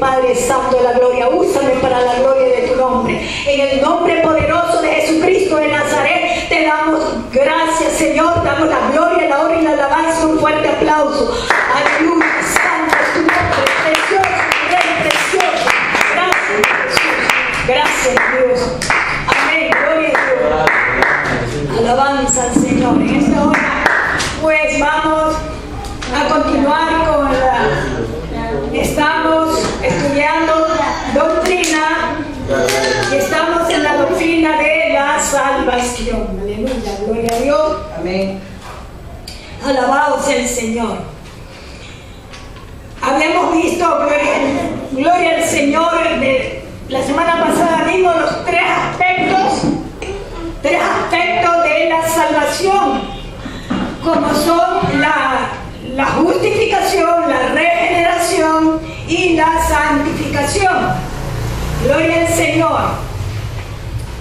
Padre Santo de la gloria, úsame para la gloria de tu nombre. En el nombre poderoso de Jesucristo de Nazaret, te damos gracias, Señor. Damos la gloria, la honra y la alabanza. Un fuerte aplauso. Aleluya. Santo es tu nombre, precioso, Rey, precioso. Gracias, Jesús. Gracias, Dios. Amén. Gloria a Dios. Alabanza al Señor. En esta hora, pues vamos a continuar con estamos estudiando doctrina y estamos en la doctrina de la salvación. Aleluya, gloria a Dios. Amén. Alabado sea el Señor. Habíamos visto, gloria al Señor, la semana pasada vimos los tres aspectos de la salvación, como son la justificación, la regeneración y la santificación. Gloria al Señor.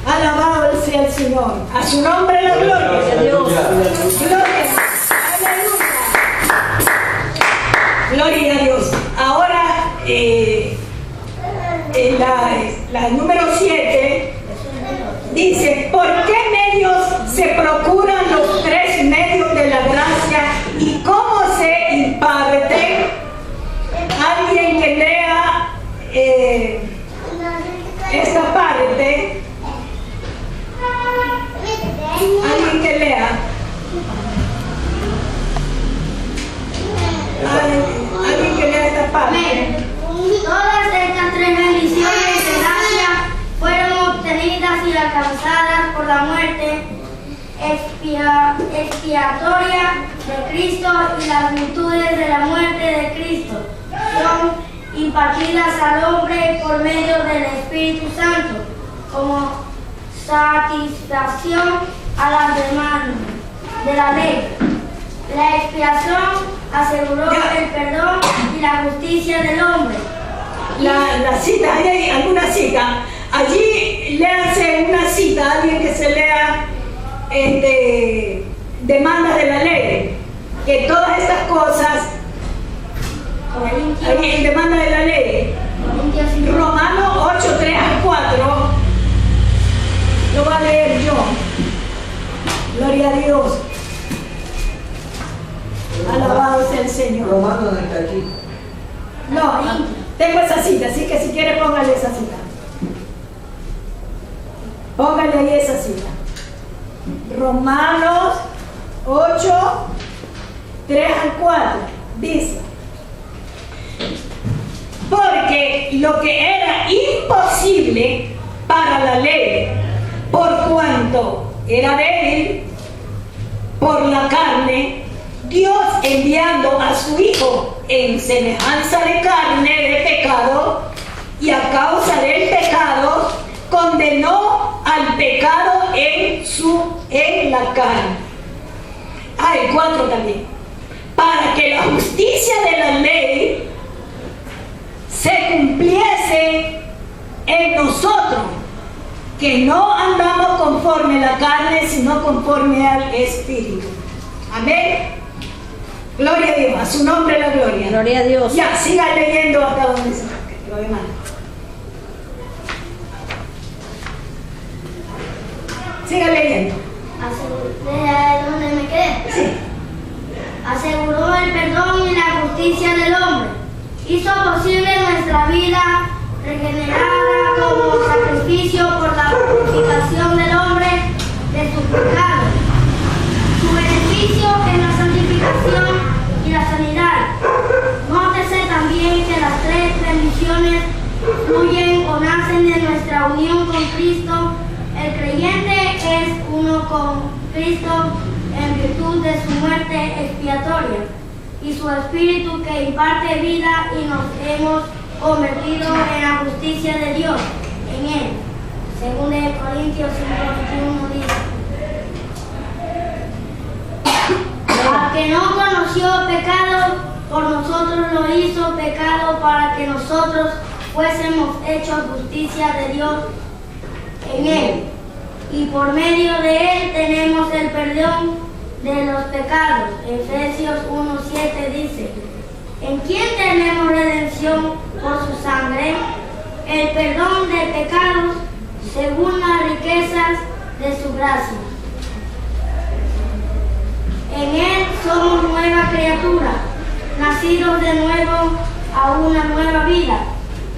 Alabado sea el Señor. A su nombre la gloria. Aleluya. Gloria. Aleluya. Gloria a Dios. Ahora, la número 7 dice: ¿por qué medios se procuran los tres medios de la gracia y cómo se imparten? Alguien que lea esta parte. Alguien que lea. Alguien que lea esta parte. Todas estas tres bendiciones de gracia fueron obtenidas y alcanzadas por la muerte expiatoria de Cristo, y las virtudes de la muerte de Cristo son impartidas al hombre por medio del Espíritu Santo como satisfacción a las demandas de la ley. La expiación aseguró el perdón y la justicia del hombre. La cita, ¿hay alguna cita? Allí le hace una cita a alguien que se lea demanda de la ley, que todas estas cosas, en demanda de la ley, Romanos 8, 3 al 4, lo va a leer yo. Gloria a Dios. Alabado sea el Señor. Romano no está aquí. No, tengo esa cita, así que si quiere póngale esa cita. Póngale ahí esa cita. Romanos 8, 3 al 4, dice: porque lo que era imposible para la ley, por cuanto era débil por la carne, Dios, enviando a su Hijo en semejanza de carne de pecado, y a causa del pecado condenó al pecado en la carne. El 4 también. Para que la justicia de la ley se cumpliese en nosotros, que no andamos conforme a la carne, sino conforme al Espíritu. Amén. Gloria a Dios, a su nombre la gloria. Gloria a Dios. Ya, siga leyendo hasta donde se lo demás. Siga leyendo. ¿De dónde me quedé? Sí. Aseguró el perdón y la justicia del hombre. Hizo posible nuestra vida regenerada como sacrificio por la purificación del hombre de sus pecados. Su beneficio en la santificación y la sanidad. Nótese también que las tres bendiciones fluyen o nacen de nuestra unión con Cristo. El creyente es uno con Cristo en virtud de su muerte expiatoria y su Espíritu que imparte vida, y nos hemos convertido en la justicia de Dios en Él. Según de Corintios 5:21 dice: al que no conoció pecado, por nosotros lo hizo pecado para que nosotros fuésemos hechos justicia de Dios en Él. Y por medio de Él tenemos el perdón de los pecados. Efesios 1:7 dice: en quien tenemos redención por su sangre, el perdón de pecados según las riquezas de su gracia. En Él somos nueva criatura, nacidos de nuevo a una nueva vida.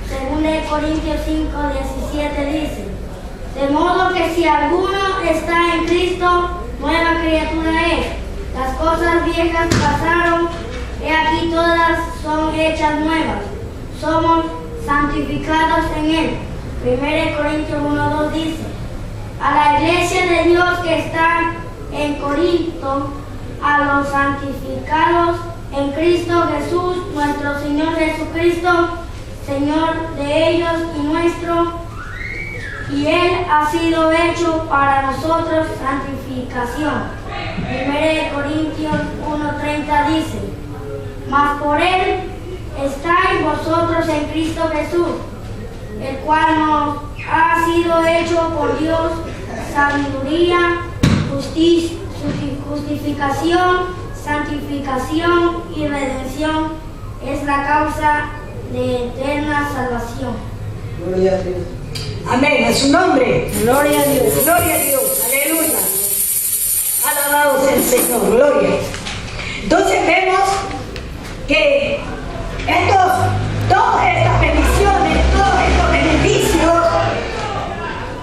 Según Corintios 5:17 dice: de modo que si alguno está en Cristo, nueva criatura es. Las cosas viejas pasaron, he aquí todas son hechas nuevas. Somos santificados en Él. 1 Corintios 1:2 dice: a la iglesia de Dios que está en Corinto, a los santificados en Cristo Jesús, nuestro Señor Jesucristo, Señor de ellos y nuestro, y Él ha sido hecho para nosotros santificación. 1 Corintios 1:30 dice: mas por Él estáis vosotros en Cristo Jesús, el cual nos ha sido hecho por Dios sabiduría, justificación, santificación y redención, es la causa de eterna salvación. Gloria a Dios. Amén, a su nombre. Gloria a Dios. Gloria a Dios. Aleluya. Alabado sea el Señor. Gloria. Entonces vemos que todas estas bendiciones, todos estos beneficios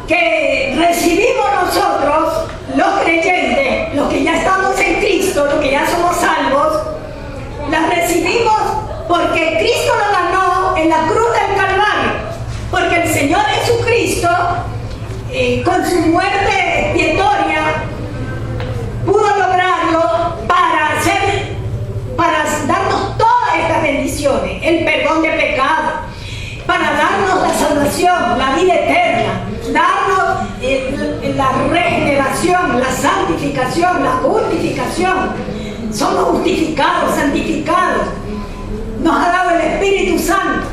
que recibimos nosotros, los creyentes, los que ya estamos en Cristo, los que ya somos salvos, las recibimos porque Cristo lo ganó en la cruz del Calvario, porque el Señor Jesucristo, con su muerte expiatoria, pudo lograrlo para darnos todas estas bendiciones, el perdón de pecado, para darnos la salvación, la vida eterna, darnos la regeneración, la santificación, la justificación. Somos justificados, santificados. Nos ha dado el Espíritu Santo.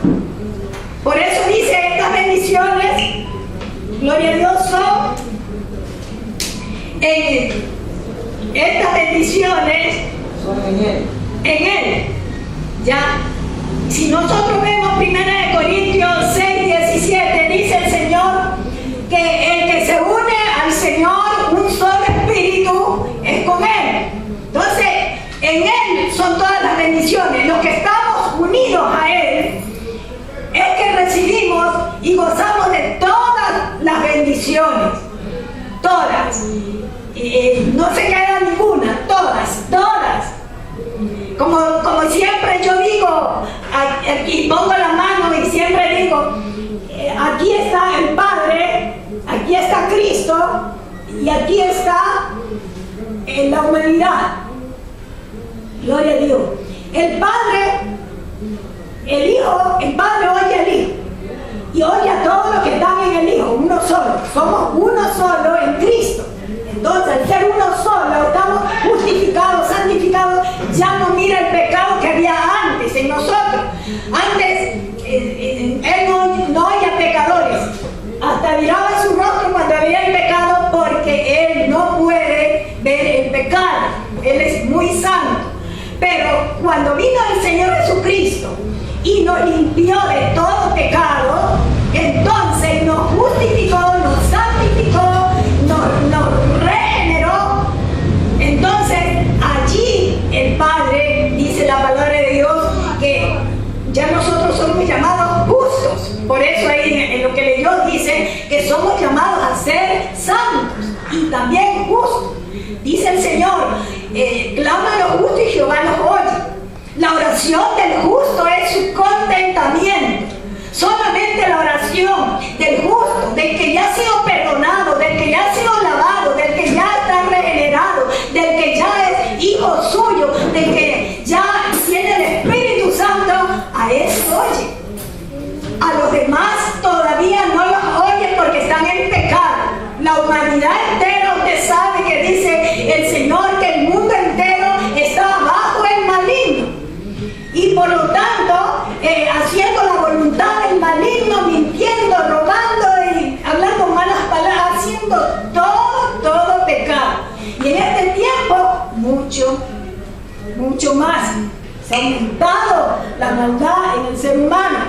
Por eso dice, estas bendiciones, gloria a Dios, son estas bendiciones en Él. Ya, si nosotros vemos 1 Corintios 6:17, dice el Señor que el que se une al Señor, un solo espíritu, es con Él. Entonces, en Él son todas las bendiciones. Los que estamos unidos a Él es que recibimos y gozamos de todas las bendiciones. Todas. No se queda ninguna, todas. Como siempre yo digo, aquí pongo la mano y siempre digo, aquí está el Padre, aquí está Cristo y aquí está la humanidad. Gloria a Dios. El Padre, el Hijo, el Padre oye al Hijo y oye a todos los que están en el Hijo, uno solo. Somos uno solo en Cristo. Entonces, al ser uno solo, estamos justificados, santificados, ya no mira el pecado que había antes en nosotros. Antes, Él no oía pecadores, hasta miraba su rostro cuando había el pecado, porque Él no puede ver el pecado, Él es muy santo. Pero cuando vino el Señor Jesucristo y nos limpió de todo pecado, entonces nos justificó, nos santificó, nos regeneró. Entonces allí el Padre, dice la palabra de Dios, que ya nosotros somos llamados justos. Por eso ahí en lo que leyó dice que somos llamados a ser santos y también justos. Dice el Señor, clama a los justos y Jehová los oye. La oración del justo es su contentamiento. Solamente la oración del justo, del que ya ha sido perdonado, del que ya ha sido lavado, del que ya está regenerado, del que ya es hijo suyo, del que ya tiene el Espíritu Santo, a él oye. A los demás todavía no los oye porque están en pecado. La humanidad entera, usted sabe que dice el Señor que el mundo entero está bajo el maligno. Y por lo tanto, haciendo la voluntad del maligno, mintiendo, robando y hablando malas palabras, haciendo todo pecado. Y en este tiempo, mucho más. Se ha aumentado la maldad en el ser humano.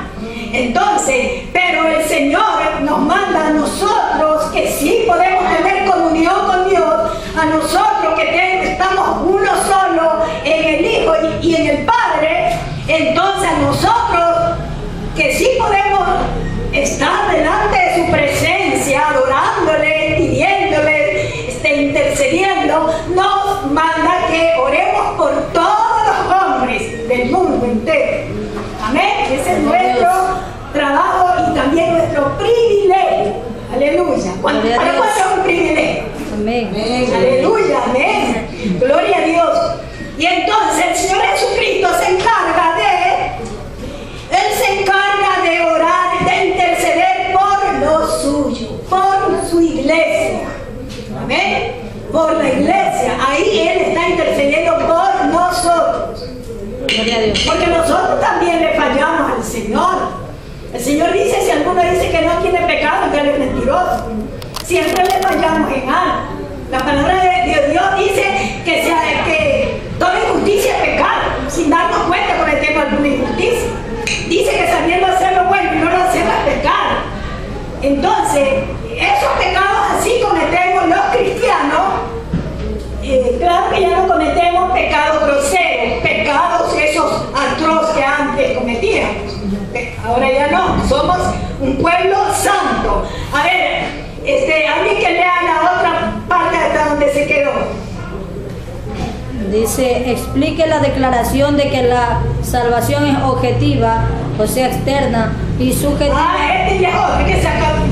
Entonces, pero el Señor nos manda a nosotros que sí podemos tener comunión con Dios, a nosotros que estamos uno solo en el Hijo y en el Padre. Entonces a nosotros que sí podemos estar delante de su presencia, adorándole, pidiéndole, intercediendo, nos manda que oremos por todos los hombres del mundo entero. Amén. Ese es nuestro trabajo y también nuestro privilegio. Aleluya. ¿Para cuándo es un privilegio? Amén. Aleluya. Amén. Gloria a Dios. Y entonces el Señor Jesucristo se encarga de orar, de interceder por lo suyo, por su iglesia. Amén. Por la iglesia. Ahí Él está intercediendo por nosotros. Gloria a Dios. Porque nosotros también le fallamos al Señor. El Señor dice, si alguno dice que no tiene pecado, que él es mentiroso. Siempre le fallamos en algo. La palabra de Dios dice que toda injusticia es pecado. Sin darnos cuenta cometemos alguna injusticia. Dice que sabiendo hacer lo bueno y no lo hacemos es pecado. Entonces, esos pecados así cometemos los cristianos. Claro que ya no cometemos pecados groseros, pecados esos atroces que antes cometíamos. Ahora ya no, somos un pueblo santo. A ver, alguien que lea la otra parte hasta donde se quedó. Dice, explique la declaración de que la salvación es objetiva, o sea, externa y subjetiva. Que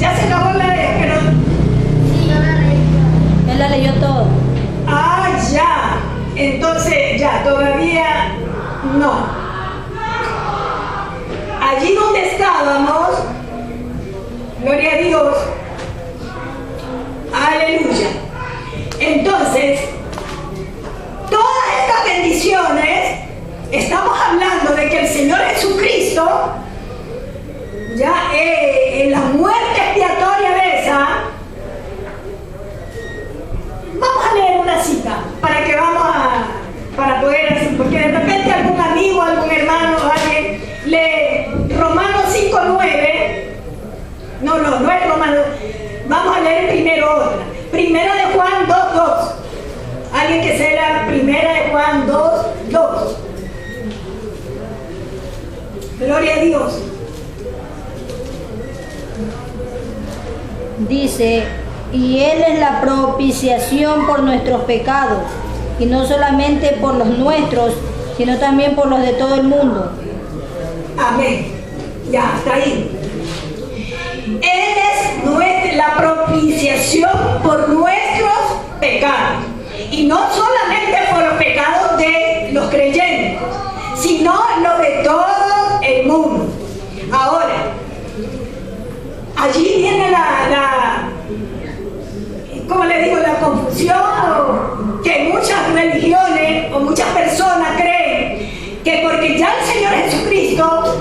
ya se acabó la ley, pero... Sí, yo la leí. Él la leyó todo. Ya. Entonces, ya, todavía no. Allí donde estábamos, gloria a Dios, aleluya. Entonces, todas estas bendiciones, estamos hablando de que el Señor Jesucristo, ya en la muerte expiatoria de esa, vamos a leer una cita para poder, porque de repente algún amigo, algún hermano, alguien lee Romanos 5:9. No es Romanos. Vamos a leer primero otra. Primera de Juan 2:2. Alguien que se lea Primera de Juan 2:2. Gloria a Dios. Dice, y Él es la propiciación por nuestros pecados, y no solamente por los nuestros, sino también por los de todo el mundo. Amén. Ya, hasta ahí. Él es la propiciación por nuestros pecados. Y no solamente por los pecados de los creyentes, sino los de todo el mundo. Ahora, allí viene ¿cómo le digo? La confusión, que muchas religiones o muchas personas creen que porque ya el Señor Jesucristo,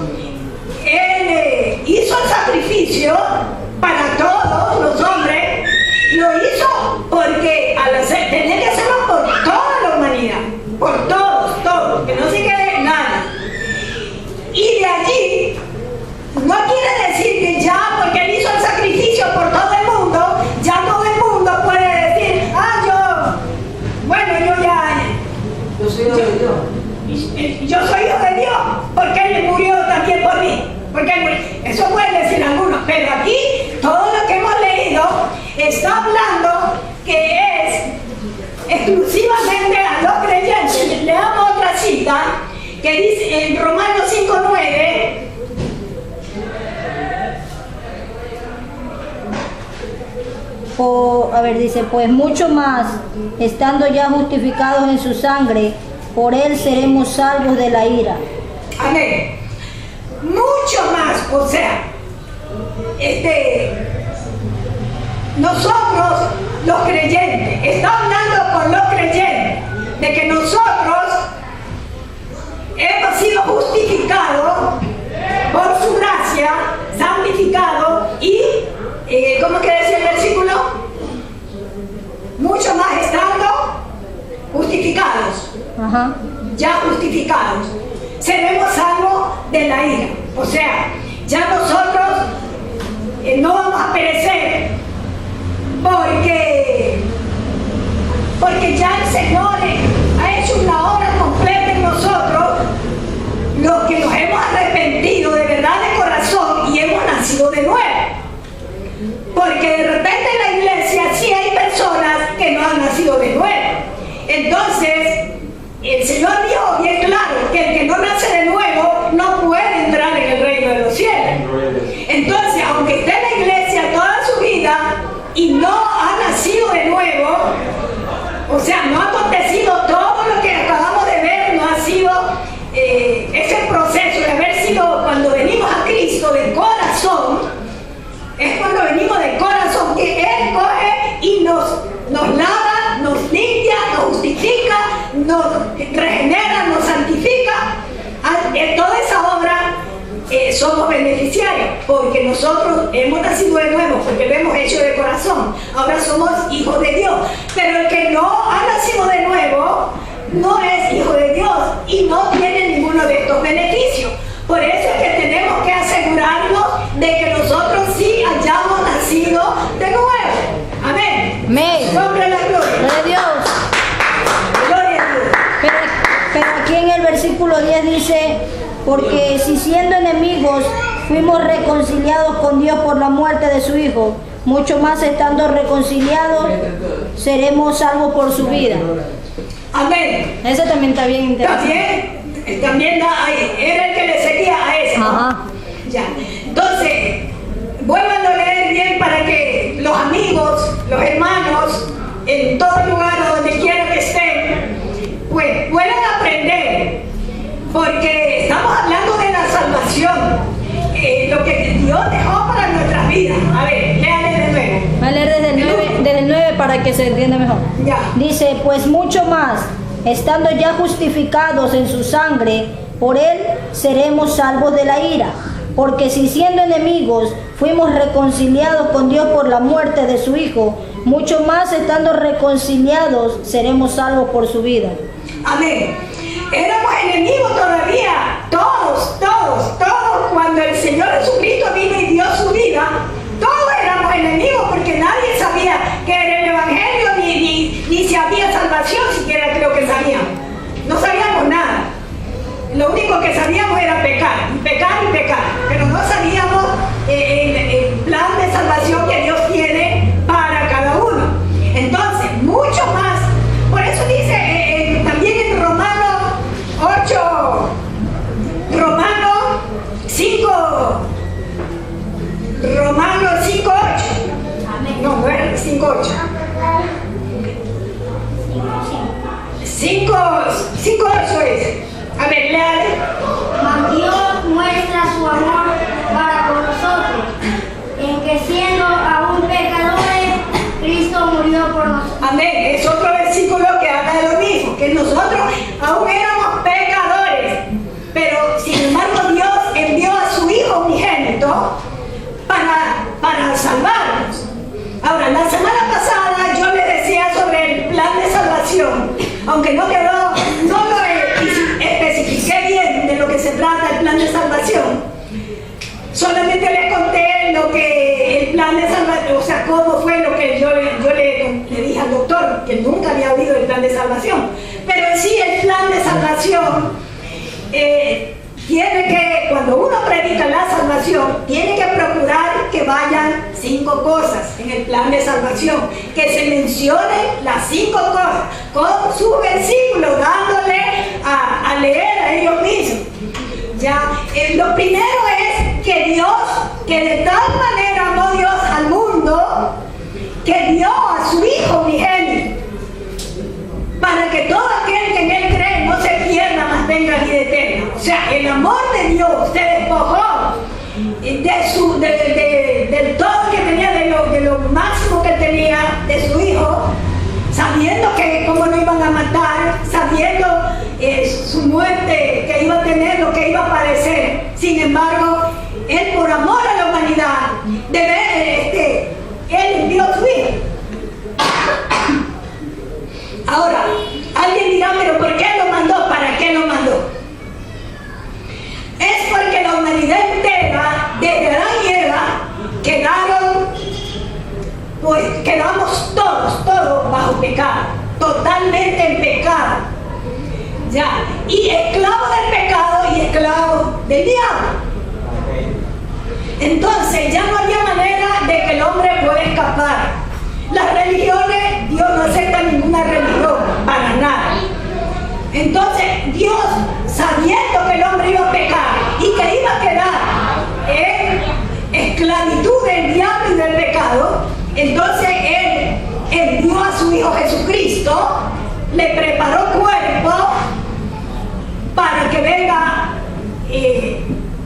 Él hizo el sacrificio para todos los hombres, lo hizo porque tenía que hacerlo por toda la humanidad, por todos, que no se quede nada. Y de allí, no quiere decir que ya porque Él hizo el sacrificio por todo el mundo, ya todo el mundo puede decir, yo soy hijo de Dios. Yo soy hijo de Dios, porque Él murió también por mí. Eso pueden decir algunos, pero aquí todo lo que hemos leído está hablando que es exclusivamente a los creyentes. Leamos otra cita que dice en Romanos 5:9. Dice, pues mucho más, estando ya justificados en su sangre, por Él seremos salvos de la ira. Amén. Mucho más, o sea, nosotros los creyentes, está hablando con los creyentes de que nosotros hemos sido justificados por su gracia, santificados y, ¿cómo que decía el versículo? Mucho más estando justificados. Ajá. Ya justificados. Seremos salvos de la ira. O sea, ya nosotros no vamos a perecer porque ya el Señor ha hecho una obra completa en nosotros, los que nos hemos arrepentido de verdad de corazón y hemos nacido de nuevo. Porque de repente en la iglesia sí hay personas que no han nacido de nuevo. Entonces, el Señor dijo bien claro que el que no nace de nuevo no puede entrar en el reino de los cielos. Entonces, aunque esté en la iglesia toda su vida y no ha nacido de nuevo, o sea, no ha acontecido todo lo que acabamos de ver, no ha sido ese proceso de haber sido, cuando venimos a Cristo de corazón, es cuando venimos de corazón que Él coge y nos lava, nos limpia, nos justifica, nos regenera, nos santifica. En toda esa obra somos beneficiarios, porque nosotros hemos nacido de nuevo, porque lo hemos hecho de corazón. Ahora somos hijos de Dios. Pero el que no ha nacido de nuevo no es hijo de Dios y no tiene ninguno de estos beneficios. Por eso es que tenemos que asegurarnos de que nosotros sí hayamos nacido de nuevo. Amén. Amén. Nombre a la gloria. Gloria a Dios. Gloria a Dios. Pero aquí en el versículo 10 dice, porque si siendo enemigos fuimos reconciliados con Dios por la muerte de su Hijo, mucho más estando reconciliados seremos salvos por su vida. Amén. Ese también está bien interesante. También era el que le seguía a ese. Ajá. Ya. Entonces, vuelvan a leer bien para que los amigos, los hermanos, en todo lugar o donde quiera que estén, pues puedan aprender, porque estamos hablando de la salvación, lo que Dios dejó para nuestras vidas. A ver, léale de nuevo. Voy a leer desde el 9 para que se entienda mejor. Ya. Dice, pues mucho más, estando ya justificados en su sangre, por él seremos salvos de la ira. Porque si siendo enemigos fuimos reconciliados con Dios por la muerte de su Hijo, mucho más estando reconciliados seremos salvos por su vida. Amén. Éramos enemigos todavía, todos, cuando el Señor Jesucristo vino y dio su vida, todos éramos enemigos porque nadie sabía que era el Evangelio, ni si había salvación, siquiera creo que sabíamos. No sabíamos nada. Lo único que sabíamos era pecar, pero no sabíamos el plan de salvación que Dios tiene para cada uno. Entonces, mucho más. Por eso dice también en Romanos 8, Romanos 5, 8. No era 5, 8. 5, 8 es. A ver, léale. Mas Dios muestra su amor para con nosotros, en que siendo aún pecadores, Cristo murió por nosotros. Amén. Es otro versículo que habla de lo mismo, que nosotros aún éramos pecadores, pero sin embargo Dios envió a su Hijo unigénito para salvarnos. Ahora, la semana pasada yo les decía sobre el plan de salvación, aunque no lo especifiqué bien de lo que se trata el plan de salvación. Solamente les conté lo que el plan de salvación, o sea, cómo fue lo que yo le dije al doctor, que nunca había oído el plan de salvación. Pero en sí el plan de salvación tiene que, cuando uno predica la salvación, tiene que procurar que vayan 5 cosas en el plan de salvación, que se mencionen las 5 cosas, con su versículo, dándole a leer a ellos mismos. Ya, lo primero es que de tal manera amó Dios al mundo, que dio a su Hijo unigénito, para que todo aquel que en Él cree no se pierda, mas tenga vida eterna. O sea, el amor de Dios se despojó del todo que tenía, de lo máximo que tenía de su Hijo, sabiendo que cómo lo iban a matar, sabiendo su muerte que iba a tener, lo que iba a padecer. Sin embargo, Él por amor a la humanidad, Él envió a su Hijo. Ahora, alguien dirá, pero ¿por qué lo mandó? ¿Para qué lo mandó? Es porque quedamos todos bajo pecado, totalmente en pecado. Ya, y esclavo del pecado y esclavo del diablo. Entonces ya no había manera de que el hombre pueda escapar. Las religiones, Dios no acepta ninguna religión, para nada. Entonces Dios, sabiendo que el hombre iba a pecar y que iba a quedar en esclavitud del diablo y del pecado, entonces Él envió a su Hijo Jesucristo, le preparó cuerpo para que venga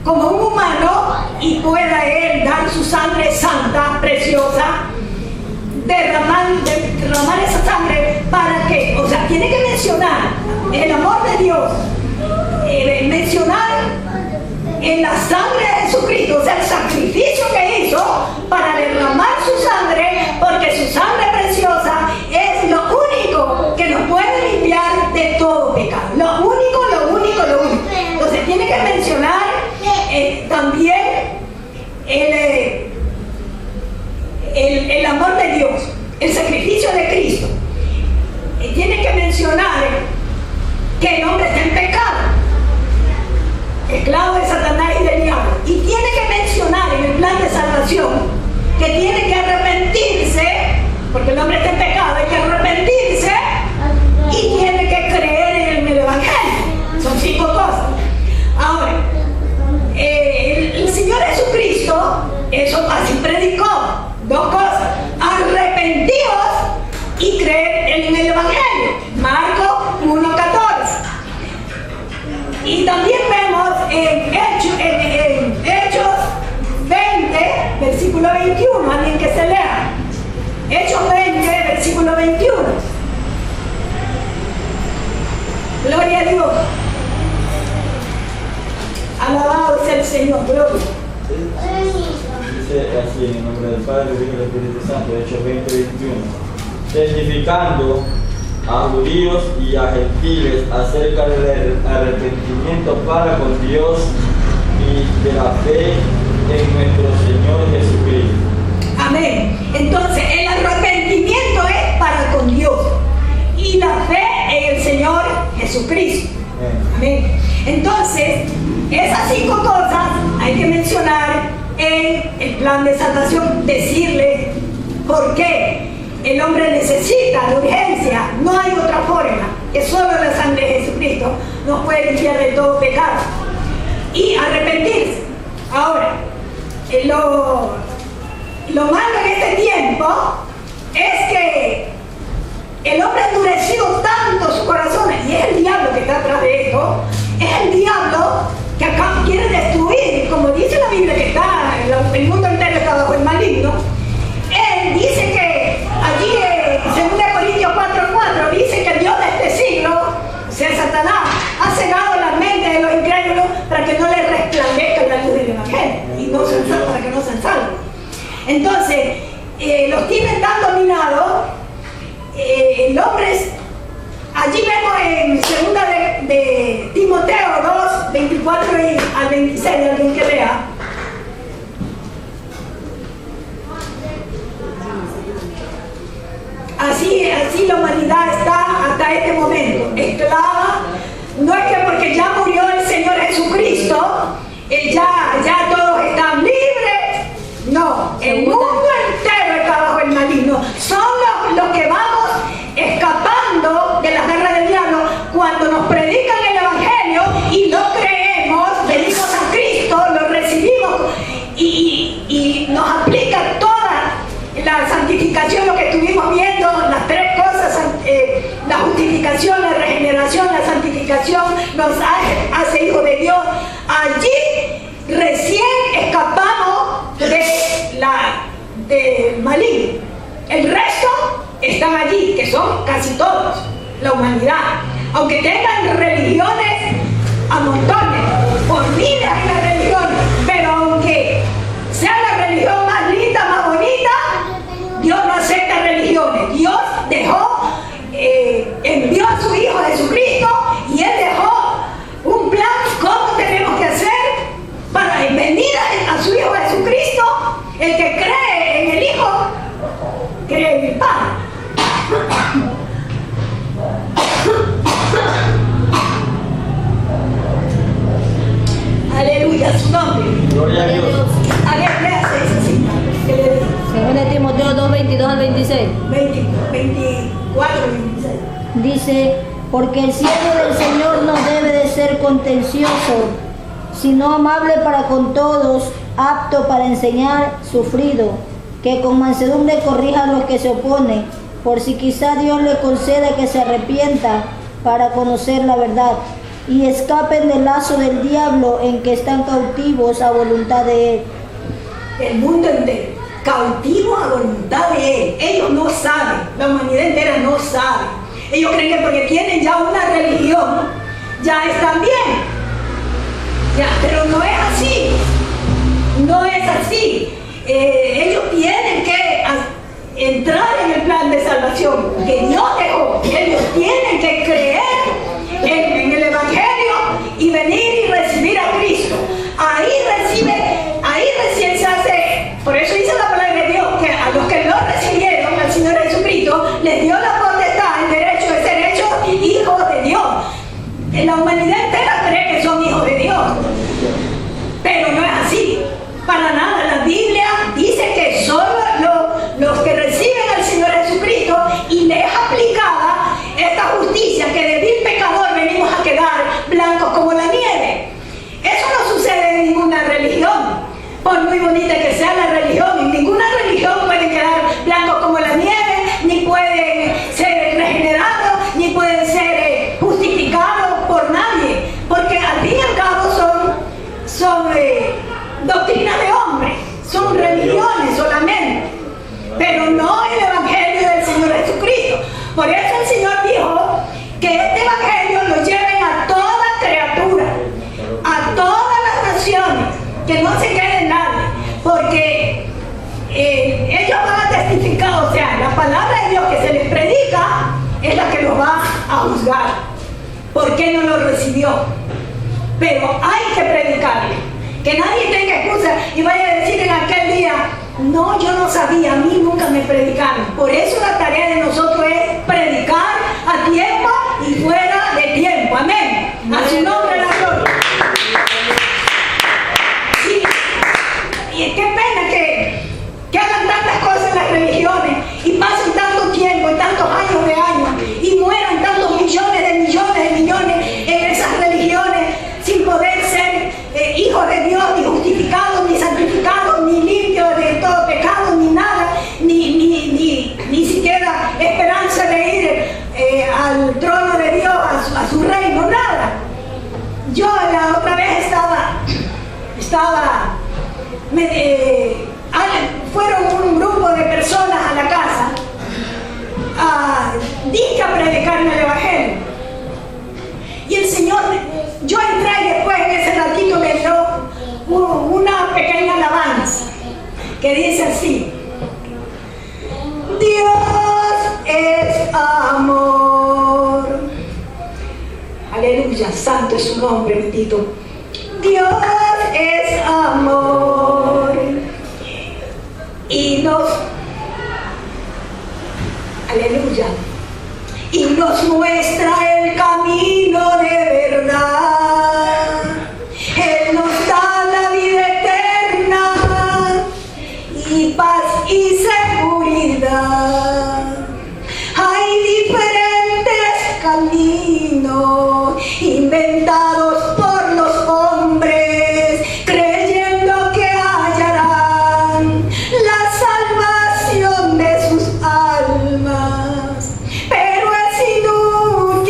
como un humano y pueda Él dar su sangre santa, preciosa, derramar esa sangre. ¿Para qué? O sea, tiene que mencionar el amor de Dios, mencionar en la sangre de Jesucristo, o sea, el sacrificio que hizo para derramar su sangre, porque su sangre preciosa es lo único que nos puede limpiar de todo pecado. Lo único. Entonces tiene que mencionar también el amor de Dios, el sacrificio de Cristo. Tiene que mencionar que el hombre está en pecado, esclavo de Satanás y del diablo. Y tiene que mencionar en el plan de salvación que tiene que arrepentirse, porque el hombre está en pecado, hay que arrepentirse y tiene que creer en el Evangelio. Son 5 cosas. Ahora, el Señor Jesucristo, eso así predicó, 2 cosas: arrepentíos y creer en el Evangelio, Marcos 1:14. Y también vemos en Hechos 20, versículo 21, alguien que se lea. Hechos 20, versículo 21. Gloria a Dios. Alabado sea el Señor, gloria. Dice así, en el nombre del Padre, del Hijo y del Espíritu Santo, Hechos 20, 21. Testificando a judíos y a gentiles acerca del arrepentimiento para con Dios y de la fe en nuestro Señor Jesucristo. Amén. Entonces, el arrepentimiento es para con Dios y la fe en el Señor Jesucristo. Amén. Entonces, esas 5 cosas hay que mencionar en el plan de salvación, decirle por qué el hombre necesita de urgencia. No hay otra forma, que solo la sangre de Jesucristo nos puede limpiar de todo pecado y arrepentirse. Ahora, lo malo en este tiempo es que el hombre ha endurecido tanto su corazón, y es el diablo que está atrás de esto. Es el diablo que acá quiere destruir, como dice la Biblia, que el mundo entero está bajo el maligno. Él dice que allí en 2 Corintios 4:4 dice que el Dios de este siglo, o sea, Satanás, ha cegado la mente de los incrédulos para que no les resplandezca la luz del Evangelio y no para que no se salven. Entonces, los tienen tan dominados. El hombre, allí vemos en 2 de Timoteo 2, 24 al 26, alguien que lea. Así la humanidad está hasta este momento, esclava. No es que porque ya murió el Señor Jesucristo, ya todos están libres. No, el mundo entero está bajo el maligno. Son los que vamos escapando de las garras del diablo cuando nos predican el Evangelio y lo creemos, venimos a Cristo, lo recibimos y nos aplica toda la santificación, lo que estuvimos viendo, las 3 cosas, la justificación, la regeneración, la santificación, nos hace hijos de Dios. Allí recién escapamos del maligno. El resto están allí, que son casi todos, la humanidad. Aunque tengan religiones a montones, por miles hay las religiones, pero aunque sea la religión más linda, más bonita, Dios no acepta religiones. Dios envió a su Hijo Jesucristo y Él dejó un plan cómo tenemos que hacer para venir a su Hijo Jesucristo. El que cree en el Hijo, cree Padre. Aleluya, su nombre. Gloria a Dios. A ver, léase esa cita. ¿Qué le dice? Según de Timoteo 2, 22 al 26. 24, 26. Dice, porque el siervo del Señor no debe de ser contencioso, sino amable para con todos, apto para enseñar, sufrido, que con mansedumbre corrija a los que se oponen, por si quizá Dios le conceda que se arrepienta para conocer la verdad, y escapen del lazo del diablo en que están cautivos a voluntad de él. El mundo entero, cautivo a voluntad de él. Ellos no saben, la humanidad entera no sabe. Ellos creen que porque tienen ya una religión, ya están bien. Ya, pero no es así. No es así. Ellos tienen que entrar en el plan de salvación que Dios dejó. Ellos tienen que creer en el Evangelio y venir y recibir a Cristo. Ahí recién se hace. Por eso dice la palabra de Dios que a los que lo recibieron al Señor Jesucristo les dio la potestad, el derecho de ser hechos hijos de Dios. La humanidad entera cree que son hijos de Dios, pero no es así, para nada. La Biblia dice que solo los que reciben al Señor Jesucristo y les es aplicada esta justicia, que de vil pecador venimos a quedar blancos como la nieve. Eso no sucede en ninguna religión, por muy bonita que sea la religión. En ninguna religión pueden quedar blancos como la nieve, ni pueden ser regenerados, ni pueden ser justificados por nadie, porque al fin y al cabo son doctrinas de hombres, son religiones solamente, pero no el Evangelio del Señor Jesucristo. Por eso el Señor dijo que este Evangelio lo lleven a toda criatura, a todas las naciones, que no se quede nadie, porque ellos van a testificar. O sea, la palabra de Dios que se les predica es la que los va a juzgar. ¿Por qué no lo recibió? Pero hay que predicarle, que nadie tenga excusa y vaya a decir en aquel día: no, yo no sabía, a mí nunca me predicaron. Por eso la tarea de nosotros es predicar a tiempo y fuera de tiempo. Amén. A su nombre la gloria. Sí. Y qué pena que hagan tantas cosas en las religiones y pasen tanto tiempo y tantos años de años y mueran tantos millones de millones en esas religiones sin poder ser hijos de Dios, ni justificados, ni santificados, ni limpios de todo pecado, ni nada, ni siquiera esperanza de ir al trono de Dios, a su reino, nada. Yo la otra vez fueron un grupo de personas a la casa a predicarme el Evangelio. Y el Señor, yo entré y después en ese ratito me dio una pequeña alabanza que dice así: Dios es amor. Aleluya, santo es su nombre, bendito. Dios es amor y aleluya, y nos muestra el camino de verdad. Él nos da la vida eterna y paz y seguridad. Hay diferentes caminos inventados por los hombres, creyendo que hallarán la salvación de sus almas, pero es inútil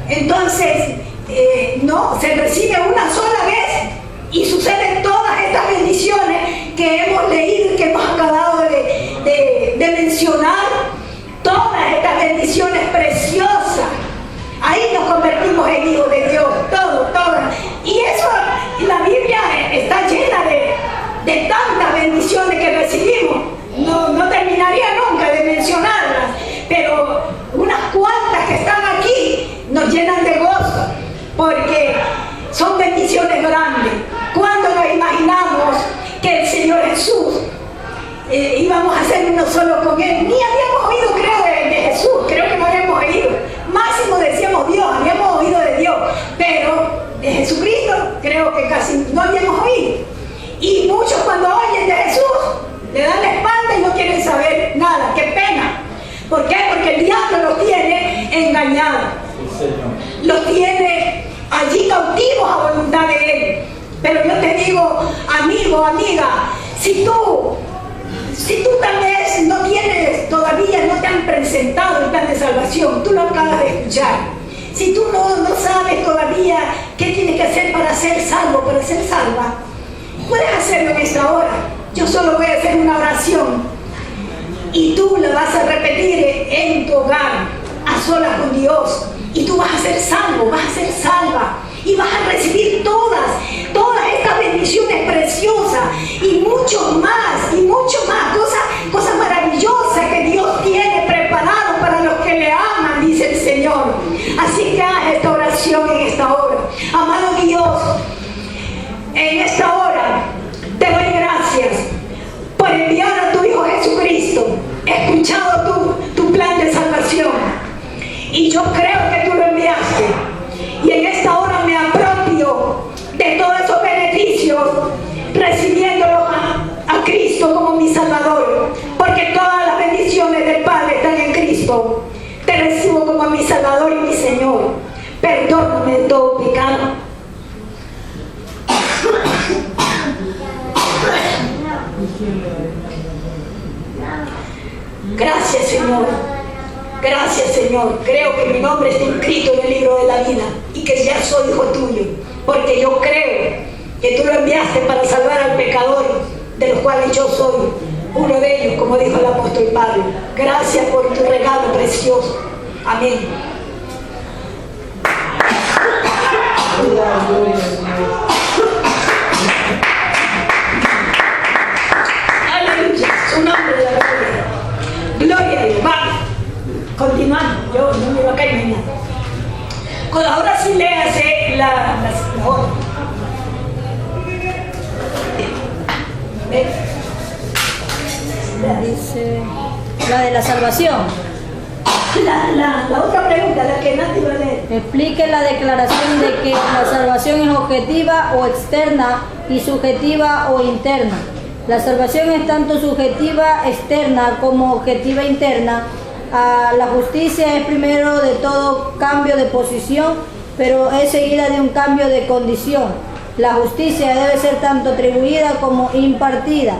Entonces, no, se recibe una sola vez y suceden todas estas bendiciones que hemos leído y que hemos acabado de mencionar. Todas estas bendiciones preciosas. Ahí nos convertimos en hijos de Dios, todas. Y eso, la Biblia está llena de tantas bendiciones que recibimos. No terminaría nunca de mencionarlas, pero unas cuantas que están aquí nos llenan de gozo, porque son bendiciones grandes. Cuando nos imaginamos que el Señor Jesús íbamos a ser uno solo con Él? Ni habíamos oído, creo, de Jesús, creo que no habíamos oído. Máximo decíamos Dios, habíamos oído de Dios, pero de Jesucristo creo que casi no habíamos oído. Y muchos cuando oyen de Jesús le dan la espalda y no quieren saber nada. ¡Qué pena! ¿Por qué? Porque el diablo los tiene engañados. Los tiene allí cautivos a voluntad de Él. Pero yo te digo, amigo, amiga, si tú tal vez no tienes, todavía no te han presentado el plan de salvación, tú lo acabas de escuchar. Si tú no sabes todavía qué tienes que hacer para ser salvo, para ser salva, puedes hacerlo en esta hora. Yo solo voy a hacer una oración y tú la vas a repetir en tu hogar, a solas con Dios, y tú vas a ser salvo, vas a ser salva. Y vas a recibir todas estas bendiciones preciosas y mucho más, cosas maravillosas que Dios tiene preparado para los que le aman, dice el Señor. Así que haz esta oración en esta hora. Amado Dios, en esta hora te doy gracias por enviar a tu Hijo Jesucristo. He escuchado tu plan de salvación y yo creo que tú lo enviaste. Y en esta hora me apropio de todos esos beneficios, recibiéndolos a Cristo como mi Salvador, porque todas las bendiciones del Padre están en Cristo. Te recibo como mi Salvador y mi Señor. Perdóname de todo pecado. Gracias, Señor. Gracias, Señor. Creo que mi nombre está inscrito en el libro de la vida y que ya soy hijo tuyo, porque yo creo que tú lo enviaste para salvar al pecador, de los cuales yo soy uno de ellos, como dijo el apóstol Pablo. Gracias por tu regalo precioso. Amén. Aleluya. Su nombre de la gloria. Gloria a Dios. Vamos. Continuando, yo no me iba a caer mañana. Ahora sí léase la otra. Dice la de la salvación. La otra pregunta, la que Nati va a leer. Explique la declaración de que la salvación es objetiva o externa y subjetiva o interna. La salvación es tanto subjetiva externa como objetiva interna. La justicia es primero de todo cambio de posición, pero es seguida de un cambio de condición. La justicia debe ser tanto atribuida como impartida.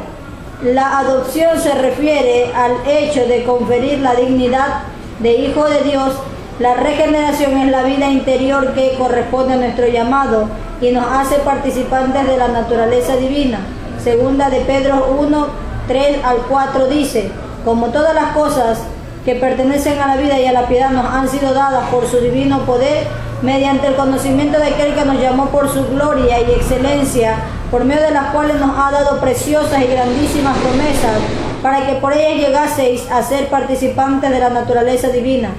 La adopción se refiere al hecho de conferir la dignidad de hijo de Dios. La regeneración es la vida interior que corresponde a nuestro llamado y nos hace participantes de la naturaleza divina. Segunda de Pedro 1, 3 al 4 dice: como todas las cosas que pertenecen a la vida y a la piedad nos han sido dadas por su divino poder, mediante el conocimiento de aquel que nos llamó por su gloria y excelencia, por medio de las cuales nos ha dado preciosas y grandísimas promesas, para que por ellas llegaseis a ser participantes de la naturaleza divina,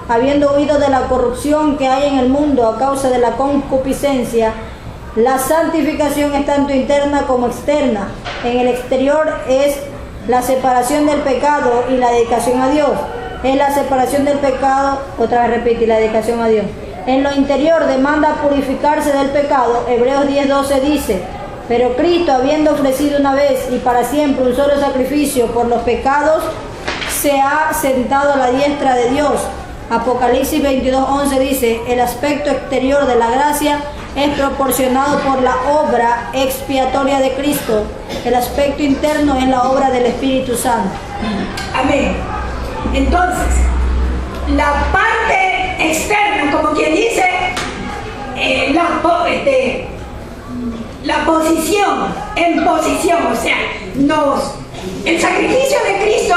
habiendo huido de la corrupción que hay en el mundo a causa de la concupiscencia. La santificación es tanto interna como externa. En el exterior es la separación del pecado y la dedicación a Dios. Es la separación del pecado, otra vez repite, la dedicación a Dios. En lo interior demanda purificarse del pecado. Hebreos 10:12 dice: pero Cristo, habiendo ofrecido una vez y para siempre un solo sacrificio por los pecados, se ha sentado a la diestra de Dios. Apocalipsis 22:11 dice: el aspecto exterior de la gracia es proporcionado por la obra expiatoria de Cristo. El aspecto interno es la obra del Espíritu Santo. Amén. Entonces, la parte externa, como quien dice, la posición, en posición, o sea, el sacrificio de Cristo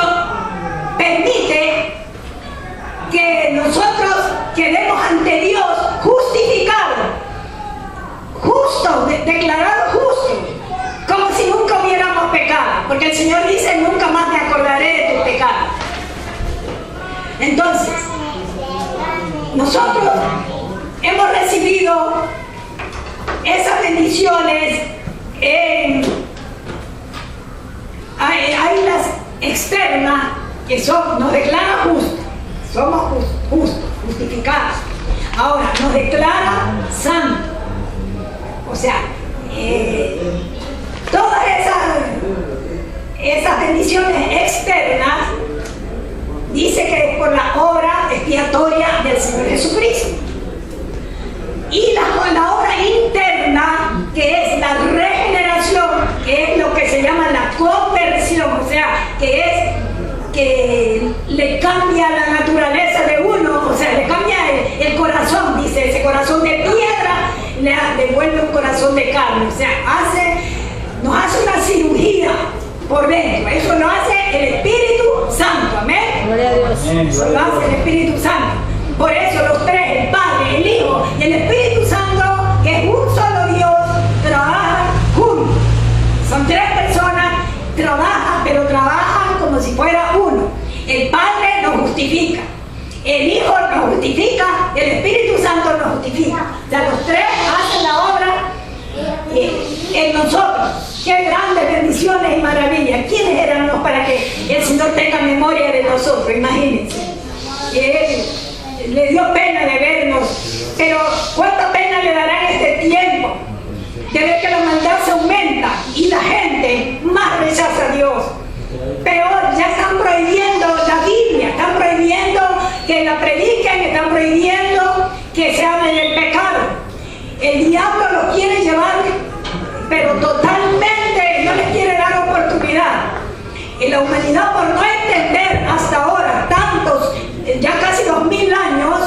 permite que nosotros quedemos ante Dios justificados, justos, declarados justos, como si nunca hubiéramos pecado, porque el Señor dice, nunca más me acordaré de tu pecado. Entonces, nosotros hemos recibido esas bendiciones. Hay las externas que nos declaran justos, somos justos, justificados. Ahora, nos declara santos. O sea, todas esas bendiciones externas dice que es por la obra expiatoria del Señor Jesucristo. Y la obra interna, que es la regeneración, que es lo que se llama la conversión, o sea, que es que le cambia la naturaleza de uno, o sea, le cambia el corazón, dice, ese corazón de piedra le devuelve un corazón de carne, o sea, nos hace una cirugía por dentro. Eso lo hace el Espíritu Santo, amén. Gloria a Dios. Eso lo hace el Espíritu Santo. Por eso los tres, el Padre, el Hijo y el Espíritu Santo, que es un solo Dios, trabajan juntos. Son tres personas, pero trabajan como si fuera uno. El Padre nos justifica, el Hijo nos justifica, el Espíritu Santo nos justifica. O sea, los tres hacen la obra en nosotros. Qué grandes bendiciones y maravillas. ¿Quiénes éramos para que el Señor tenga memoria de nosotros? Imagínense. Él le dio pena de vernos, pero ¿cuánta pena le dará en este tiempo? De ver que la maldad se aumenta y la gente más rechaza a Dios. Peor, ya están prohibiendo la Biblia, están prohibiendo que la prediquen, están prohibiendo que se hable del pecado. El diablo lo quiere llevar, pero totalmente no les quiere dar oportunidad. Y la humanidad, por no entender hasta ahora tantos, ya casi 2000 años,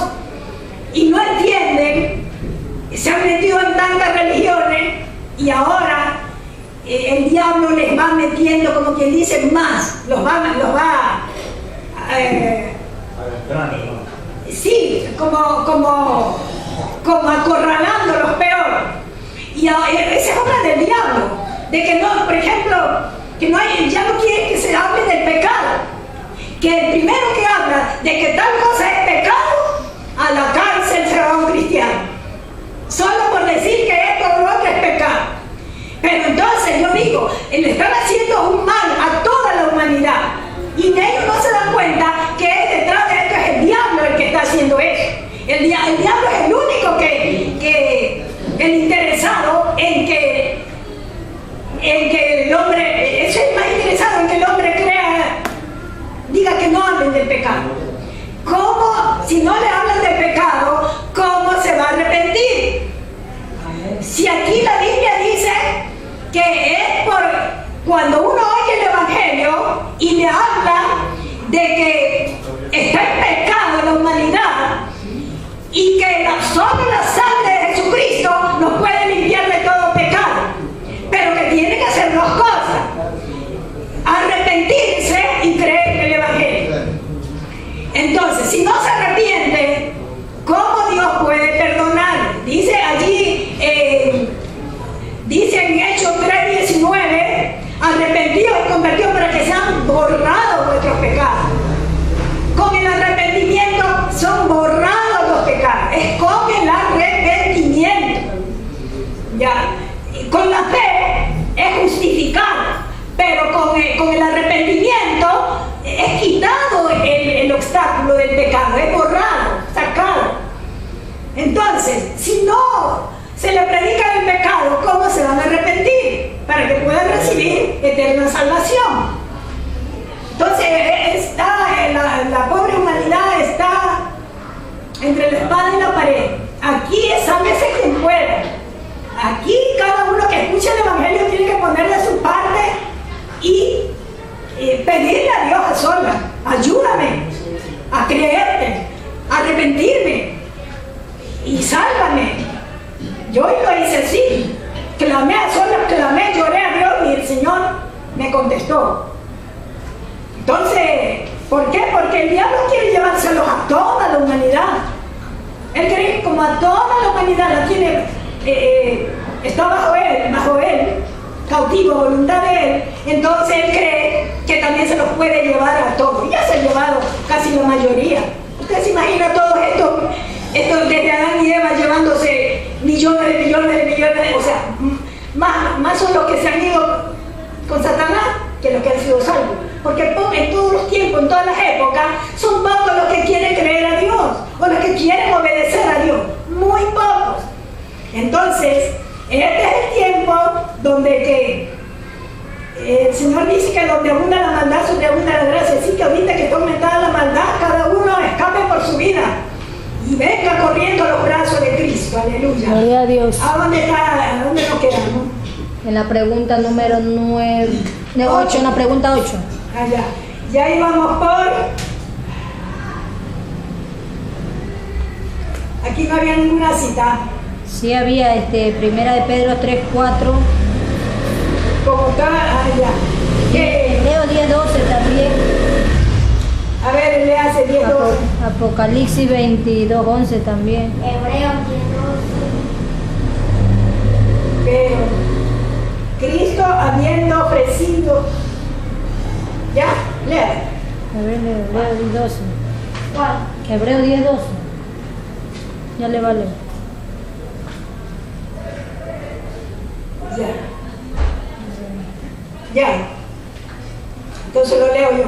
y no entienden, se han metido en tantas religiones y ahora el diablo les va metiendo, como quien dice, más, los va sí, como acorralándolos peor. Y esa es obra del diablo, de que no, por ejemplo, que ya no quiere que se hable del pecado, que el primero que habla de que tal cosa es pecado, a la cárcel se va un cristiano, solo por decir que esto o lo otro es pecado. Pero entonces yo digo, le están haciendo un mal a toda la humanidad, y ellos no se dan cuenta que detrás de esto es el diablo el que está haciendo eso. El diablo es el único el interesado en que el hombre, es el más interesado en que el hombre diga que no hablen del pecado. ¿Cómo? Si no le hablan del pecado, ¿cómo se va a arrepentir? Si aquí la Biblia dice que es por cuando uno oye el Evangelio y le habla de que está en pecado la humanidad y que solo la sangre de Jesucristo nos puede limpiar de todo pecado, pero que tiene que hacer dos cosas: arrepentirse y creer en el Evangelio. Entonces, si no se arrepiente, ¿cómo Dios puede perdonar? Dice allí, dice en Hechos 3:19, arrepentidos y convertidos para que sean borrados vuestros pecados. Con el arrepentimiento son borrados los pecados. Es con el arrepentimiento. Ya. Con la fe es justificado, pero con el arrepentimiento es quitado el obstáculo del pecado, es borrado, sacado. Entonces, si no se le predica el pecado, ¿cómo se van a arrepentir? Para que puedan recibir eterna salvación. Entonces, la pobre humanidad está entre la espada y la pared. Aquí es sálvese quien pueda. Aquí cada uno que escucha el Evangelio tiene que ponerle su parte y pedirle a Dios a solas: ayúdame a creerte, a arrepentirme y sálvame. Yo lo hice así. clamé a solas, clamé, lloré a Dios y el Señor me contestó. Entonces, ¿por qué? Porque el diablo quiere llevárselos a toda la humanidad. Él cree que como a toda la humanidad la tiene, está bajo él, cautivo, voluntad de él, entonces él cree que también se los puede llevar a todos. Ya se ha llevado casi la mayoría. Usted se imagina todos estos desde Adán y Eva llevándose millones, o sea, más son los que se han ido con Satanás que los que han sido salvos. Porque en todos los tiempos, en todas las épocas, son pocos los que quieren creer a Dios o los que quieren obedecer a Dios. Muy pocos. Entonces, este es el tiempo donde el Señor dice que donde abunda la maldad, donde abunda la gracia. Así que ahorita que está aumentada la maldad, cada uno escape por su vida y venga corriendo a los brazos de Cristo. Aleluya. Gloria a Dios. ¿A dónde nos quedamos? En la pregunta número 8, en la pregunta 8. Allá. Ya íbamos por... Aquí no había ninguna cita. Sí había, primera de Pedro 3:4. Como acá, allá. Leo 10:12 también. A ver, le hace 10:12. Apocalipsis 22:11 también. Hebreos 10:12. Pero Cristo habiendo ofrecido... ¿Ya? Lea. A ver, Leo 10:12. ¿Cuál? Hebreo 10:12. Ya le vale. Ya. Entonces lo leo yo.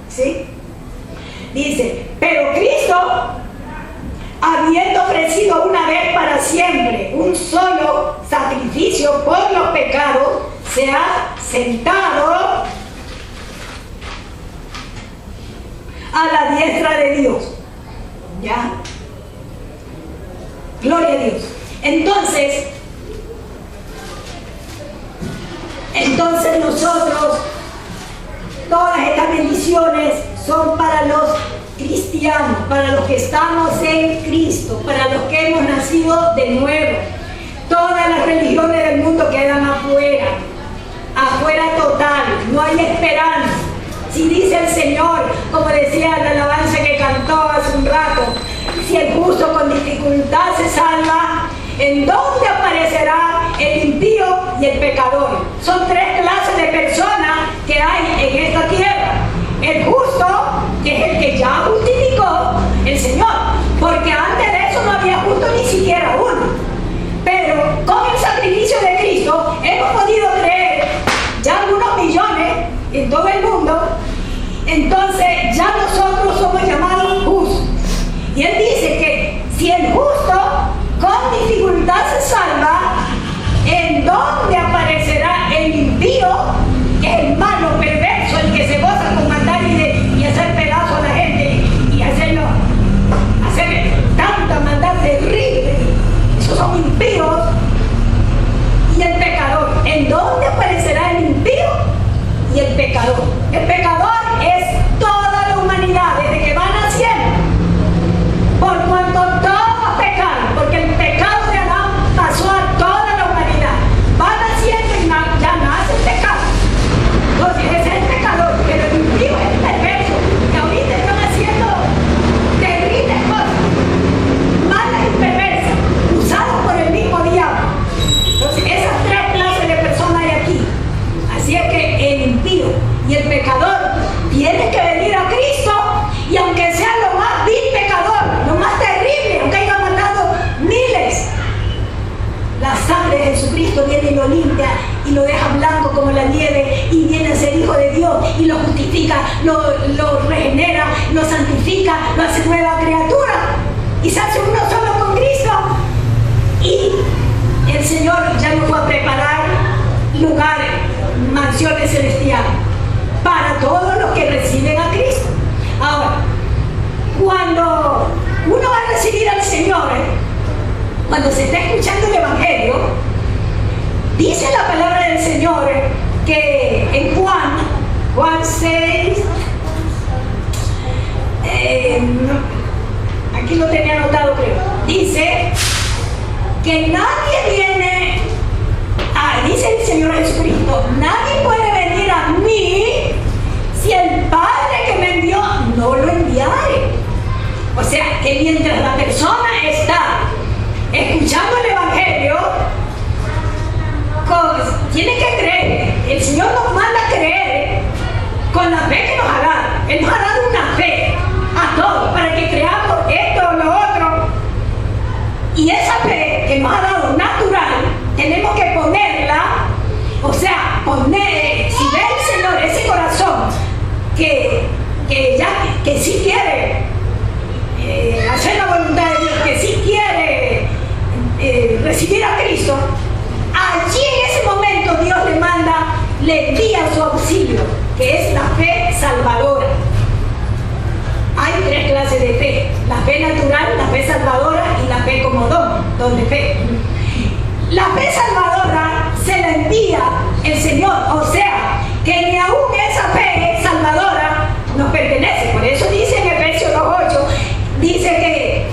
¿Sí? Dice, pero Cristo, habiendo ofrecido una vez para siempre un solo sacrificio por los pecados, se ha sentado a la diestra de Dios. ¿Ya? Gloria a Dios. Entonces nosotros, todas estas bendiciones son para los cristianos, para los que estamos en Cristo, para los que hemos nacido de nuevo. Todas las religiones del mundo quedan afuera total, no hay esperanza. Si dice el Señor, como decía la alabanza que cantó hace un rato, si el justo con dificultad se salva, ¿en dónde aparecerá el impío y el pecador? Son tres clases de personas que hay en esta tierra. El justo, que es el que ya justificó el Señor, porque antes de eso no había justo ni siquiera uno. Pero con el sacrificio de Cristo hemos podido creer ya algunos millones en todo el mundo. Entonces ya nosotros somos llamados justos. Y Él dice que si el justo con dificultad se salva, ¿en dónde aparecerá el impío, que es el malo, perverso, el que se goza con matar y hacer pedazos a la gente y hacer tanta maldad terrible? Esos son impíos. Y el pecador, ¿en dónde aparecerá el impío y el pecador? El pecador es toda la humanidad desde que va naciendo, por cuanto todos pecaron, porque el pecado de Adán pasó a toda la humanidad. Va naciendo y ya nace el pecado. Entonces ese es el pecador, pero el impío es el perverso, que ahorita están haciendo terribles cosas, malas y perversas, usados por el mismo diablo. Entonces esas tres clases de personas hay aquí. Así es que el impío y el pecador tienen que venir a Cristo, y aunque sea lo más vil pecador, lo más terrible, aunque haya matado miles, la sangre de Jesucristo viene y lo limpia y lo deja blanco como la nieve, y viene a ser hijo de Dios y lo justifica, lo regenera, lo santifica, lo hace nueva criatura y se hace uno solo con Cristo. Y el Señor ya nos fue a preparar lugares, mansiones celestiales para todos los que reciben a Cristo. Ahora, cuando uno va a recibir al Señor, cuando se está escuchando el Evangelio, dice la palabra del Señor que en Juan 6, aquí lo tenía anotado, creo, dice que nadie viene, dice el Señor Jesucristo, nadie puede venir a mí si el Padre que me envió no lo enviare. O sea, que mientras la persona está escuchando el Evangelio, tiene que creer. El Señor nos manda a creer con la fe que nos ha dado. Él nos ha dado una fe a todos para que creamos esto o lo otro. Y esa fe que nos ha dado natural, tenemos que ponerla, o sea, si ve el Señor ese corazón que sí quiere hacer la voluntad de Dios, que sí quiere recibir a Cristo, allí en ese momento Dios le envía su auxilio, que es la fe salvadora. Hay tres clases de fe: la fe natural, la fe salvadora y la fe como don de fe. La fe salvadora se la envía el Señor, o sea, que ni aún esa fe salvadora nos pertenece. Por eso dice en Efesios 2:8, dice que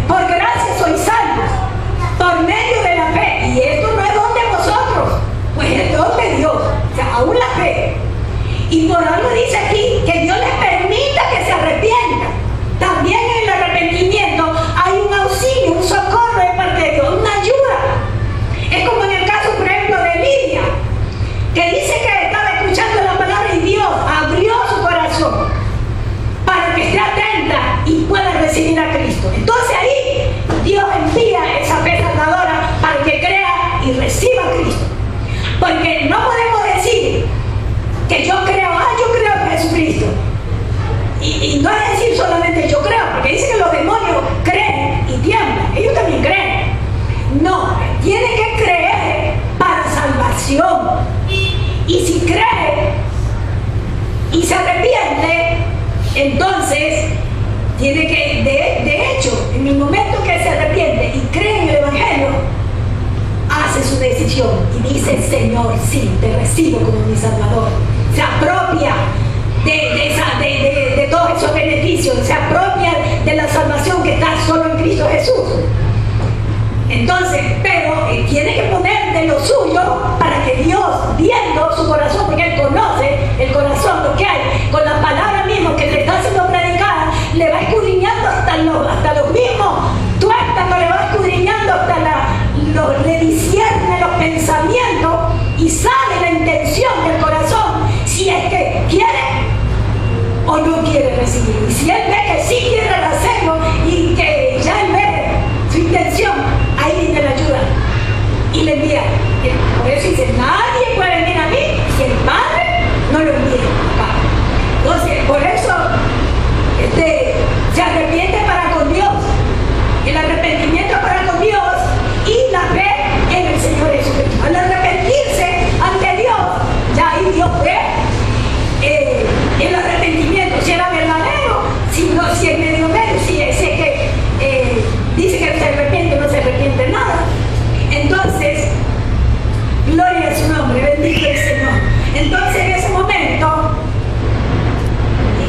por gracia sois salvos por medio de la fe, y esto no es don de vosotros, pues es don de Dios, o sea, aún la fe. Y por algo dice aquí que Dios les permita que se arrepientan. También en el arrepentimiento hay un auxilio, un socorro de parte de Dios, una ayuda. Es como en el caso, por ejemplo, de Lidia, que dice que estaba escuchando la palabra y Dios abrió su corazón para que esté atenta y pueda recibir a Cristo. Entonces ahí Dios envía esa fe salvadora para que crea y reciba a Cristo. Porque no podemos decir que yo creo en Jesucristo. Y no es decir solamente yo creo, porque dice que los demonios creen y tiemblan. Ellos también creen. No, tiene que creer para salvación. Y si cree y se arrepiente, entonces tiene que, de hecho, en el momento que se arrepiente y cree en el Evangelio, hace su decisión y dice: Señor, sí, te recibo como mi Salvador. Se apropia de todos esos beneficios, se apropia de la salvación que está solo en Cristo Jesús. Entonces, pero él tiene que poner de lo suyo para que Dios, viendo su corazón, porque Él conoce el corazón, lo que hay, con la palabra misma que le está siendo predicada, le va escudriñando hasta los mismos tuétanos, le va escudriñando le discierne los pensamientos y sabe la intención del corazón, si es que quiere o no quiere recibir. Y si él ve que sí quiere hacerlo y que ya él ve su intención, ahí viene la ayuda y le envía. Por eso dice: nadie puede venir a mí si el Padre no lo envía acá. Entonces, por eso se arrepiente para con Dios. El arrepentimiento para con Dios y la fe en el Señor Jesucristo. Al arrepentirse ante Dios, ya ahí Dios ve el arrepentimiento, si era verdadero, si es medio, si ese que dice que se arrepiente, no se arrepiente nada. Entonces, gloria a su nombre, bendito el Señor. Entonces, en ese momento,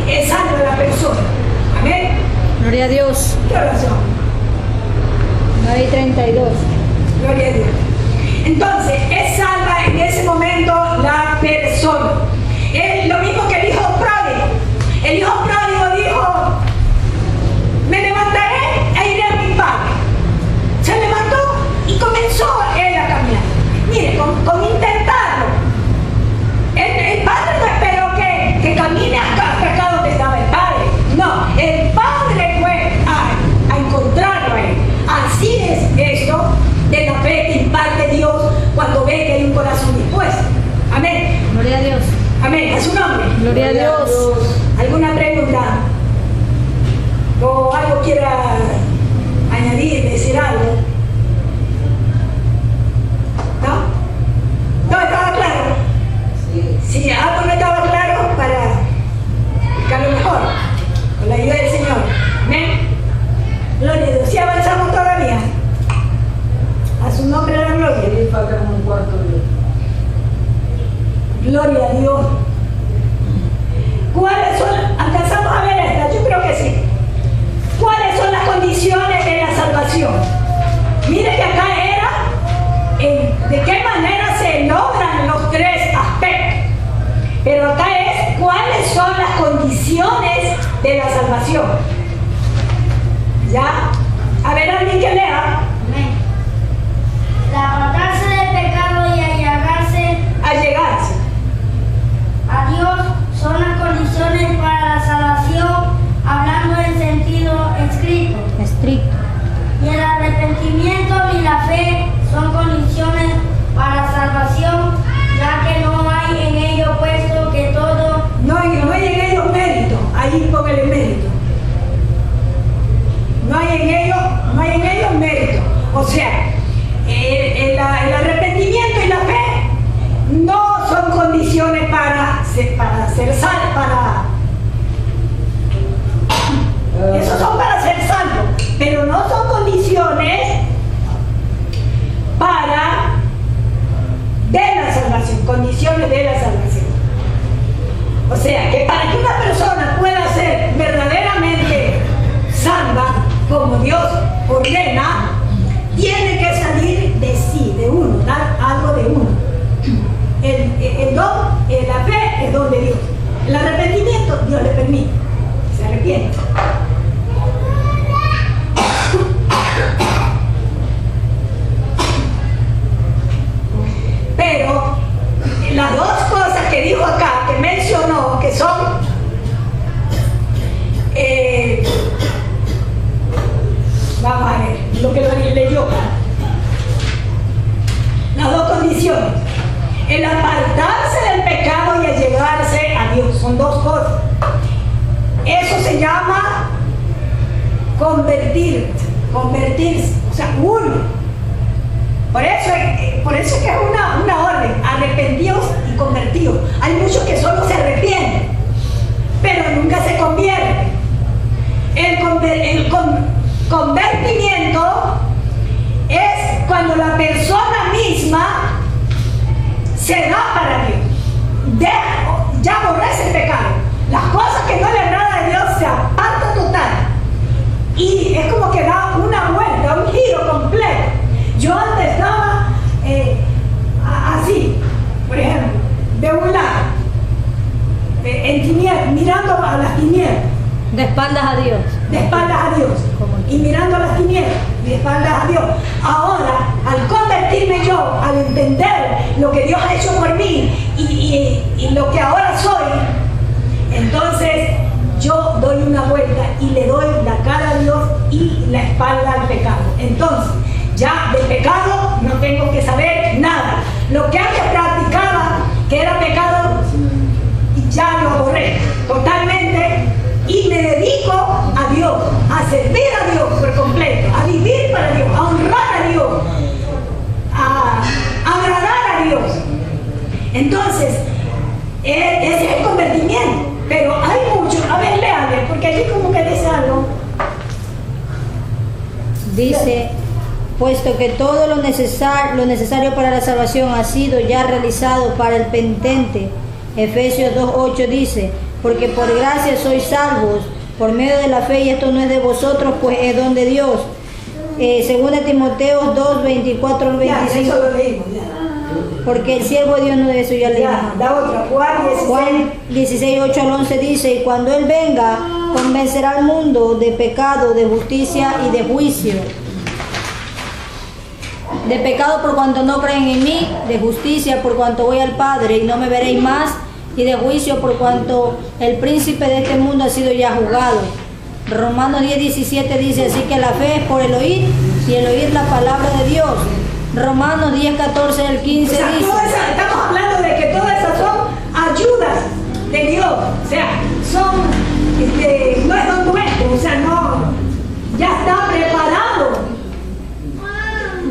es salva la persona. Amén. Gloria a Dios. ¿Qué oración? 9:32. Gloria a Dios. Entonces, es salva en ese momento la persona. Es lo mismo que el hijo pródigo. El hijo pródigo dijo: me levantaré e iré a mi padre. Se levantó y comenzó él a caminar. Mire, con intentarlo. El padre no esperó que camine hasta acá donde estaba el padre. No, el padre fue a encontrarlo a él. Así es esto de la fe que imparte Dios cuando ve que hay un corazón dispuesto. Amén. Gloria a Dios. Amén. A su nombre. Gloria a Dios. ¿Alguna pregunta? ¿O algo quiera añadir, decir algo? ¿No? ¿No estaba claro? Si algo no estaba claro, para explicarlo mejor, con la ayuda del Señor. Amén. Gloria a Dios. Si avanzamos todavía. A su nombre la gloria. Falta como un cuarto de... Gloria a Dios. ¿Cuáles son? ¿Alcanzamos a ver esta? Yo creo que sí. ¿Cuáles son las condiciones de la salvación? Mire que acá ¿De qué manera se logran los tres aspectos? Pero acá es cuáles son las condiciones de la salvación. ¿Ya? A ver, alguien que lea. Amén. El apartarse del pecado y allegarse a Dios son las condiciones para la salvación, hablando en sentido estricto. Y el arrepentimiento y la fe son condiciones para la salvación, ya que no hay en ello puesto que todo... No hay en ellos mérito. Ahí póngale mérito. No hay en ellos mérito. O sea, el arrepentimiento y la fe no son condiciones para ser salvo, esos son para ser salvos, pero no son condiciones de la salvación, condiciones de la salvación. O sea, que para que una persona pueda ser verdaderamente salva, como Dios ordena, tiene que salir de sí, de uno, dar algo de uno. El don, la fe es don de Dios. El arrepentimiento, Dios le permite que se arrepienta. Pero las dos cosas que dijo acá, que mencionó, que son vamos a ver lo que lo leyó. Las dos condiciones. El apartarse del pecado y allegarse a Dios. Son dos cosas. Eso se llama convertirse. O sea, uno. Por eso es que es una orden. Arrepentidos y convertidos. Hay muchos que solo se arrepienten, pero nunca se convierten. El convertimiento es cuando la persona misma se da para Dios, ya aborrece el pecado, las cosas que no le agrada a Dios se aparta total y es como que da una vuelta, un giro completo. Yo antes estaba así, por ejemplo, de un lado, en tinieblas, mirando a las tinieblas, De espaldas a Dios. de espaldas a Dios, y mirando a las tinieblas, de espaldas a Dios. Ahora, al convertirme yo, al entender lo que Dios ha hecho por mí y lo que ahora soy, entonces yo doy una vuelta y le doy la cara a Dios y la espalda al pecado. Entonces, ya del pecado no tengo que saber nada. Lo que antes practicaba, que era pecado, ya lo borré totalmente y me dedico a Dios, a servir a Dios por completo, a vivir para Dios, a honrar a Dios, a agradar a Dios. Entonces, ese es el convertimiento. Pero hay mucho, a ver, léale, porque allí como que dice algo. Dice, puesto que todo lo necesario para la salvación ha sido ya realizado para el penitente. Efesios 2:8 dice, porque por gracia sois salvos, por medio de la fe, y esto no es de vosotros, pues es don de Dios. Según Timoteo 2:24 al 25. Ya, eso lo leímos, ya. Porque el siervo de Dios no debe eso ya leímos. Ya, la otra, Juan 16:8 al 11 dice, y cuando Él venga, convencerá al mundo de pecado, de justicia y de juicio. De pecado por cuanto no creen en mí, de justicia por cuanto voy al Padre y no me veréis más, y de juicio por cuanto el príncipe de este mundo ha sido ya juzgado. Romanos 10:17 dice, así que la fe es por el oír, y el oír la palabra de Dios. Romanos 10:14 al 15 o sea, dice, estamos hablando de que todas esas son ayudas de Dios, o sea, son, no es don nuestro, o sea, no, ya está preparado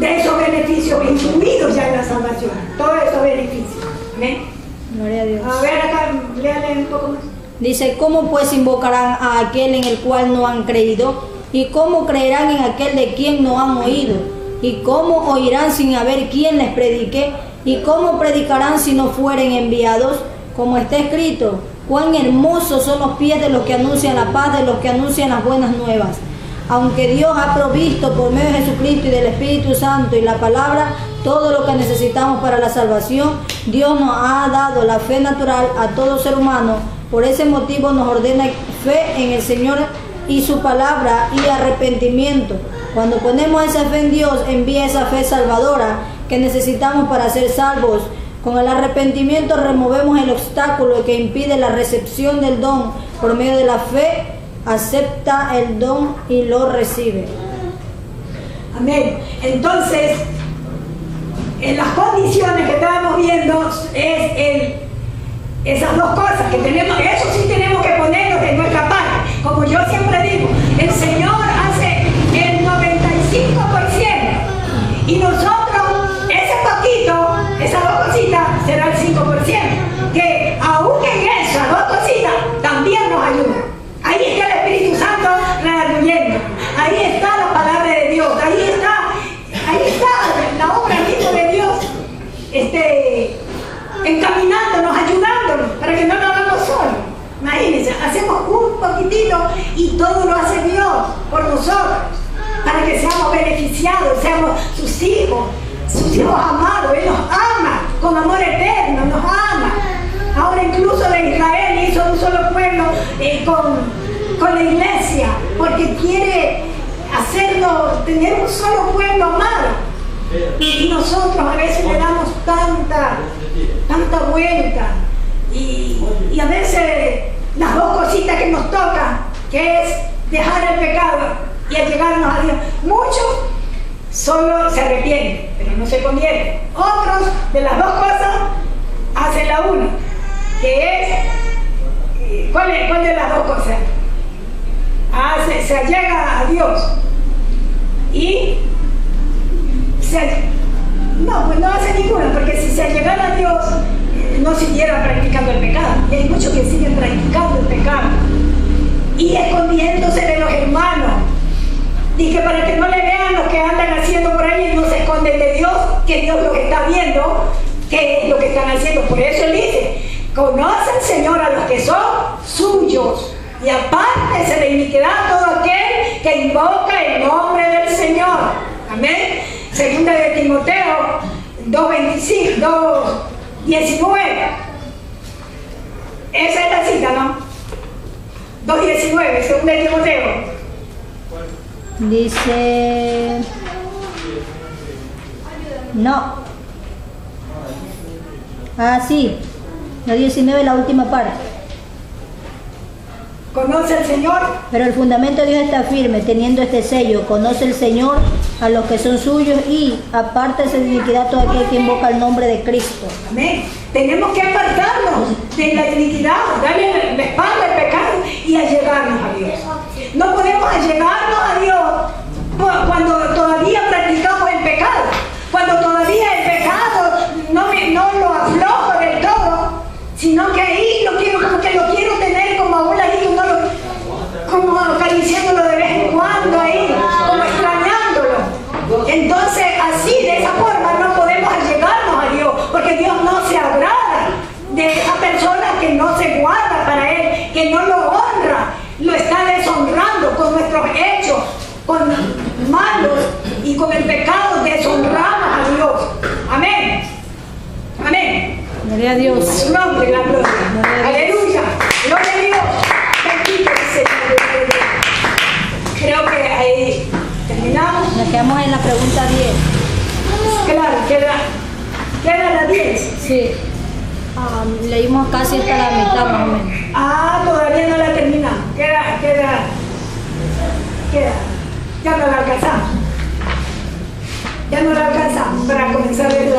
de esos beneficios incluidos ya en la salvación, todos esos beneficios. ¿Ven? gloria a Dios. A ver acá, léale un poco más. Dice, ¿cómo pues invocarán a aquel en el cual no han creído? ¿Y cómo creerán en aquel de quien no han oído? ¿Y cómo oirán sin haber quien les predique? ¿Y cómo predicarán si no fueren enviados? Como está escrito, cuán hermosos son los pies de los que anuncian la paz, de los que anuncian las buenas nuevas. aunque Dios ha provisto por medio de Jesucristo y del Espíritu Santo y la palabra todo lo que necesitamos para la salvación, Dios nos ha dado la fe natural a todo ser humano. Por ese motivo nos ordena fe en el Señor y su palabra y arrepentimiento. Cuando ponemos esa fe en Dios, envía esa fe salvadora que necesitamos para ser salvos. Con el arrepentimiento removemos el obstáculo que impide la recepción del don. Por medio de la fe, acepta el don y lo recibe. Amén. Entonces, en las condiciones que estábamos viendo es esas dos cosas que tenemos, eso sí tenemos que ponernos de nuestra parte. Como yo siempre digo, el Señor hace el 95% y nosotros ese poquito, esas dos cositas será el 5%, que aún en esas dos cositas también nos ayuda. Ahí está el Espíritu Santo redarguyendo, ahí está la palabra de Dios, ahí está la obra misma de Dios encaminándonos, ayudándonos para que no nos hagamos solos. Imagínense, hacemos un poquitito y todo lo hace Dios por nosotros para que seamos beneficiados, seamos sus hijos amados. Él nos ama con amor eterno, nos ama. Ahora incluso de Israel hizo un solo pueblo con la iglesia, porque quiere hacernos tener un solo pueblo amado. Y nosotros a veces le damos tanta vuelta y a veces las dos cositas que nos tocan, que es dejar el pecado y allegarnos a Dios. Muchos solo se arrepienten, pero no se convierten. Otros de las dos cosas hacen la una, que es, ¿cuál de las dos cosas? Se allega a Dios y pues no hace ninguna, porque si se allegara a Dios no siguiera practicando el pecado, y hay muchos que siguen practicando el pecado y escondiéndose de los hermanos, y que para que no le vean lo que andan haciendo por ahí, no se esconden de Dios, que Dios lo que está viendo, que es lo que están haciendo. Por eso Él dice: conoce el Señor a los que son suyos, y apártese de iniquidad todo aquel que invoca el nombre del Señor. Amén. Segunda de Timoteo 2:19. Esa es la cita, ¿no? 2:19, segunda de Timoteo. Dice... No. Sí. La 19, la última parte. Conoce al Señor. Pero el fundamento de Dios está firme, teniendo este sello: conoce el Señor a los que son suyos, y apártese de iniquidad todo aquel que invoca el nombre de Cristo. Amén. Tenemos que apartarnos de la iniquidad, darle la espalda al pecado y allegarnos a Dios. No podemos allegarnos a Dios cuando todavía practicamos el pecado, cuando todavía el pecado no lo aflojo del todo, sino que ahí lo quiero tener como a un ladito, como acariciándolo de vez en cuando ahí, como extrañándolo. Entonces así, de esa forma, no podemos allegarnos a Dios, porque Dios no se agrada de esa persona que no se guarda para Él, que no lo honra, lo está deshonrando con nuestros hechos, con malos y con el pecado deshonramos a Dios. Amén. Amén. Gloria a Dios. Su nombre, la gloria. Aleluya. Gloria a Dios. Bendito el Señor. Creo que ahí terminamos. Nos quedamos en la pregunta 10. Claro, queda la 10. Sí. Leímos casi hasta la mitad más o menos. Todavía no la terminamos. Queda. Ya no la alcanzamos. Ya no la alcanzamos para comenzar el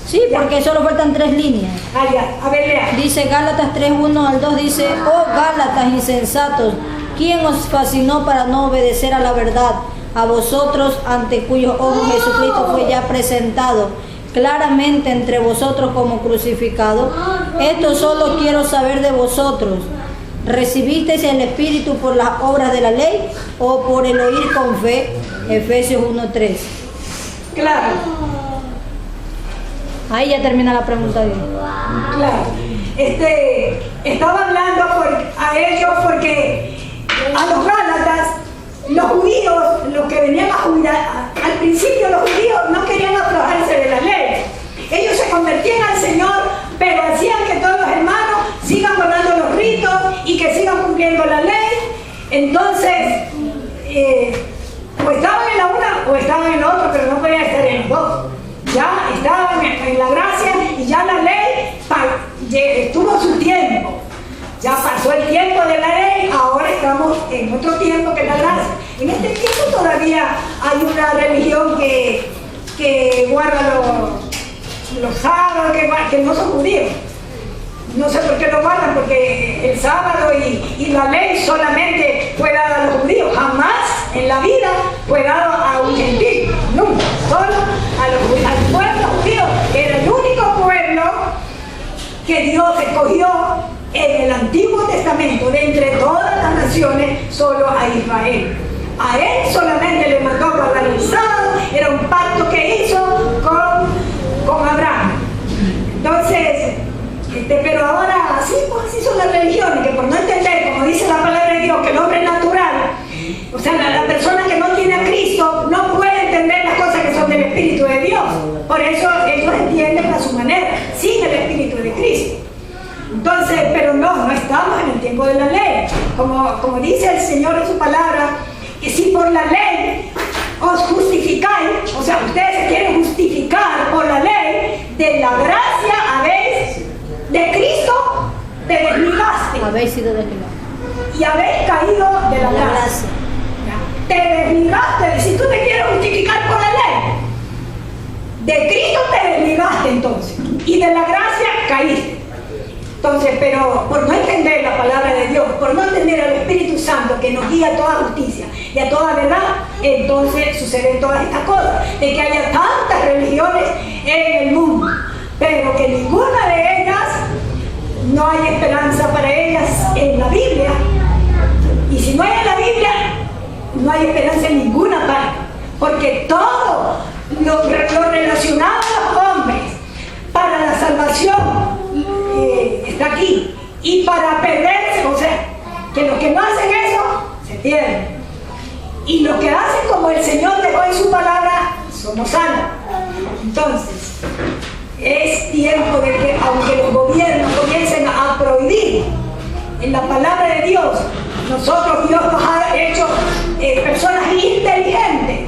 Sí, porque solo faltan 3 líneas. Ya. A ver, lea. Dice Gálatas 3:1-2, dice: oh Gálatas insensatos, ¿quién os fascinó para no obedecer a la verdad? A vosotros, ante cuyos ojos Jesucristo fue ya presentado claramente entre vosotros como crucificado. Esto solo quiero saber de vosotros: ¿recibisteis el Espíritu por las obras de la ley o por el oír con fe? Efesios 1:3. Claro. Ahí ya termina la pregunta bien. Claro. Estaba hablando a ellos porque a los Gálatas los judíos, los que venían a judíos, al principio los judíos no querían aflojarse de la ley. Ellos se convertían al Señor, pero hacían que todos los hermanos sigan guardando los ritos y que sigan cumpliendo la ley. Entonces, o estaban en la una o estaban en la otra, pero no podían estar en los dos. Ya estaban en la gracia y ya la ley tuvo su tiempo. Ya pasó el tiempo de la ley, ahora estamos en otro tiempo que es la gracia. En este tiempo todavía hay una religión que guarda los sábados, que no son judíos. No sé por qué lo guardan, porque el sábado y la ley solamente fue dada a los judíos. Jamás en la vida fue dado a un gentil. Nunca. Solo al pueblo judío. Era el único pueblo que Dios escogió en el Antiguo Testamento, de entre todas las naciones, solo a Israel. A él solamente le mandó guardar el sábado. Era un pacto que hizo con Abraham. Entonces, pero ahora así son las religiones, que por no entender, como dice la palabra de Dios, que el hombre es natural, o sea, la persona que no tiene a Cristo no puede entender las cosas que son del Espíritu de Dios. Por eso ellos entienden a su manera, sin el Espíritu de Cristo. Entonces, pero no estamos en el tiempo de la ley. Como dice el Señor en su palabra, que si por la ley os justificáis, o sea, ustedes se quieren justificar por la ley, de la gracia habéis, de Cristo te desligaste. Habéis sido desligados. Y habéis caído de la gracia. Te desligaste. Si tú te quieres justificar por la ley, de Cristo te desligaste entonces. Y de la gracia caíste. Entonces, pero por no entender la palabra de Dios, por no entender al Espíritu Santo que nos guía a toda justicia y a toda verdad, entonces suceden todas estas cosas, de que haya tantas religiones en el mundo, pero que ninguna de ellas, no hay esperanza para ellas en la Biblia. Y si no hay en la Biblia, no hay esperanza en ninguna parte, porque todo lo relacionado a los hombres para la salvación está aquí, y para perderse, o sea, que los que no hacen eso se pierden, y los que hacen como el Señor dejó en su palabra somos salvos. Entonces es tiempo de que, aunque los gobiernos comiencen a prohibir en la palabra de Dios, Dios nos ha hecho personas inteligentes,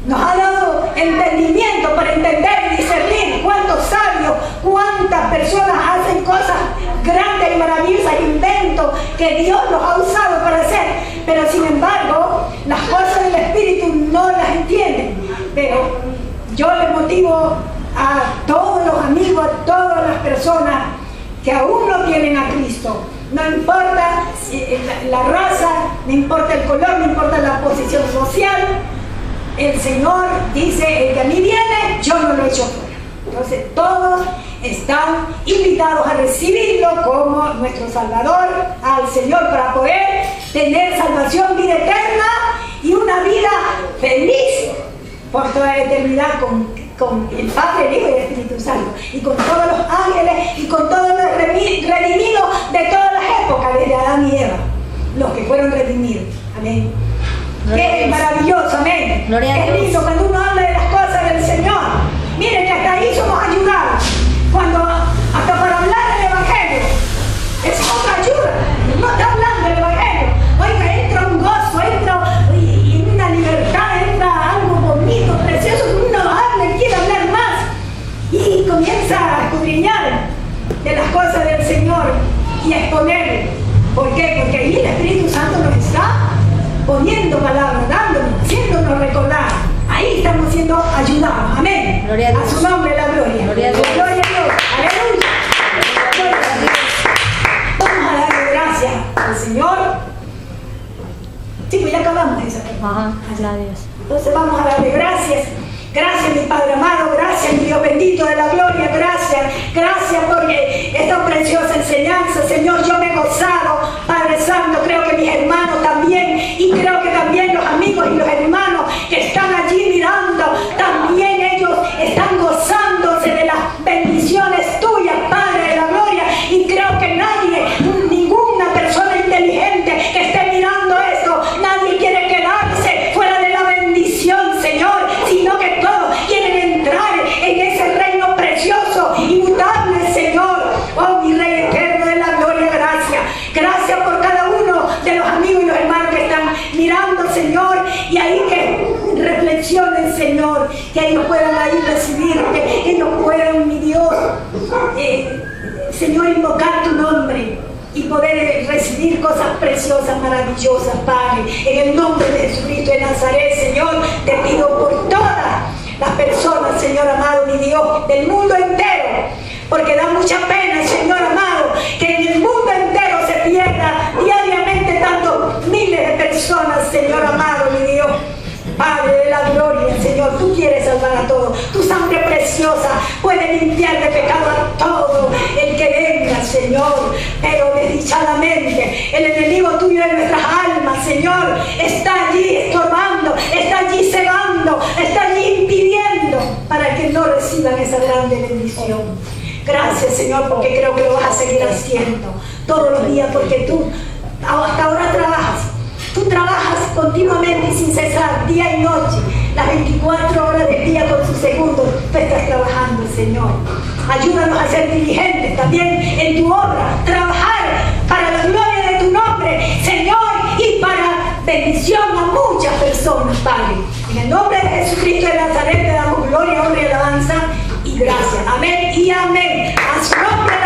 nos ha dado entendimiento para entender y discernir cuántos sabios, cuántas personas hacen cosas grandes y maravillosas, inventos que Dios los ha usado para hacer, pero sin embargo las cosas del Espíritu no las entienden. Pero yo les motivo a todos los amigos, a todas las personas que aún no tienen a Cristo, no importa la raza, no importa el color, no importa la posición social, el Señor dice: el que a mí viene, yo no lo echo fuera. Entonces todos están invitados a recibirlo como nuestro Salvador, al Señor, para poder tener salvación, vida eterna y una vida feliz por toda la eternidad con el Padre, el Hijo y el Espíritu Santo, y con todos los ángeles y con todos los redimidos de todas las épocas, desde Adán y Eva, los que fueron redimidos. Amén. Qué maravilloso, amén. Es lindo cuando uno habla de las cosas del Señor. Miren que hasta ahí somos ayudados. Hasta para hablar del Evangelio, es otra ayuda. No está hablando del Evangelio. Oiga, entra un gozo, entra y una libertad, entra algo bonito, precioso, que uno habla y quiere hablar más. Y comienza a escudriñar de las cosas del Señor y a exponerle. ¿Por qué? Porque ahí el Espíritu Santo nos está poniendo palabras, dándonos, haciéndonos recordar. Ahí estamos siendo ayudados. Amén. Gloria a Dios. A su nombre la gloria. Gloria a Dios. Gloria a Dios. Aleluya. Gloria a Dios. Vamos a darle gracias al Señor. Sí, pues ya acabamos esa parte. Ajá, gracias. Entonces vamos a darle gracias. Gracias, mi Padre amado, gracias, mi Dios bendito de la gloria, gracias por esta preciosa enseñanza, Señor. Yo me he gozado, Padre Santo, creo que mis hermanos también, y creo que también los amigos y los hermanos que están allí mirando, también ellos están gozándose de las bendiciones tuyas, Padre de la gloria, y creo que nadie, ninguna persona inteligente que esté mirando esto, nadie quiere quedar reflexionen, Señor, que ellos puedan ahí recibirte, que ellos puedan, mi Dios, Señor, invocar tu nombre y poder recibir cosas preciosas, maravillosas, Padre. En el nombre de Jesucristo de Nazaret, Señor, te pido por todas las personas, Señor amado, mi Dios, del mundo entero, porque da mucha pena, Señor amado, que en el mundo entero se pierda diariamente tantos miles de personas, Señor amado, mi Dios. Padre de la gloria, Señor, tú quieres salvar a todos. Tu sangre preciosa puede limpiar de pecado a todo el que venga, Señor. Pero desdichadamente, el enemigo tuyo de nuestras almas, Señor, está allí estorbando, está allí cegando, está allí impidiendo para que no reciban esa grande bendición. Gracias, Señor, porque creo que lo vas a seguir haciendo todos los días, porque tú hasta ahora trabajas. Tú trabajas continuamente y sin cesar, día y noche, las 24 horas del día con sus segundos. Tú estás trabajando, Señor. Ayúdanos a ser diligentes también en tu obra, trabajar para la gloria de tu nombre, Señor, y para bendición a muchas personas, Padre. En el nombre de Jesucristo de Nazaret te damos gloria, honra y alabanza y gracias. Amén y amén. A su nombre.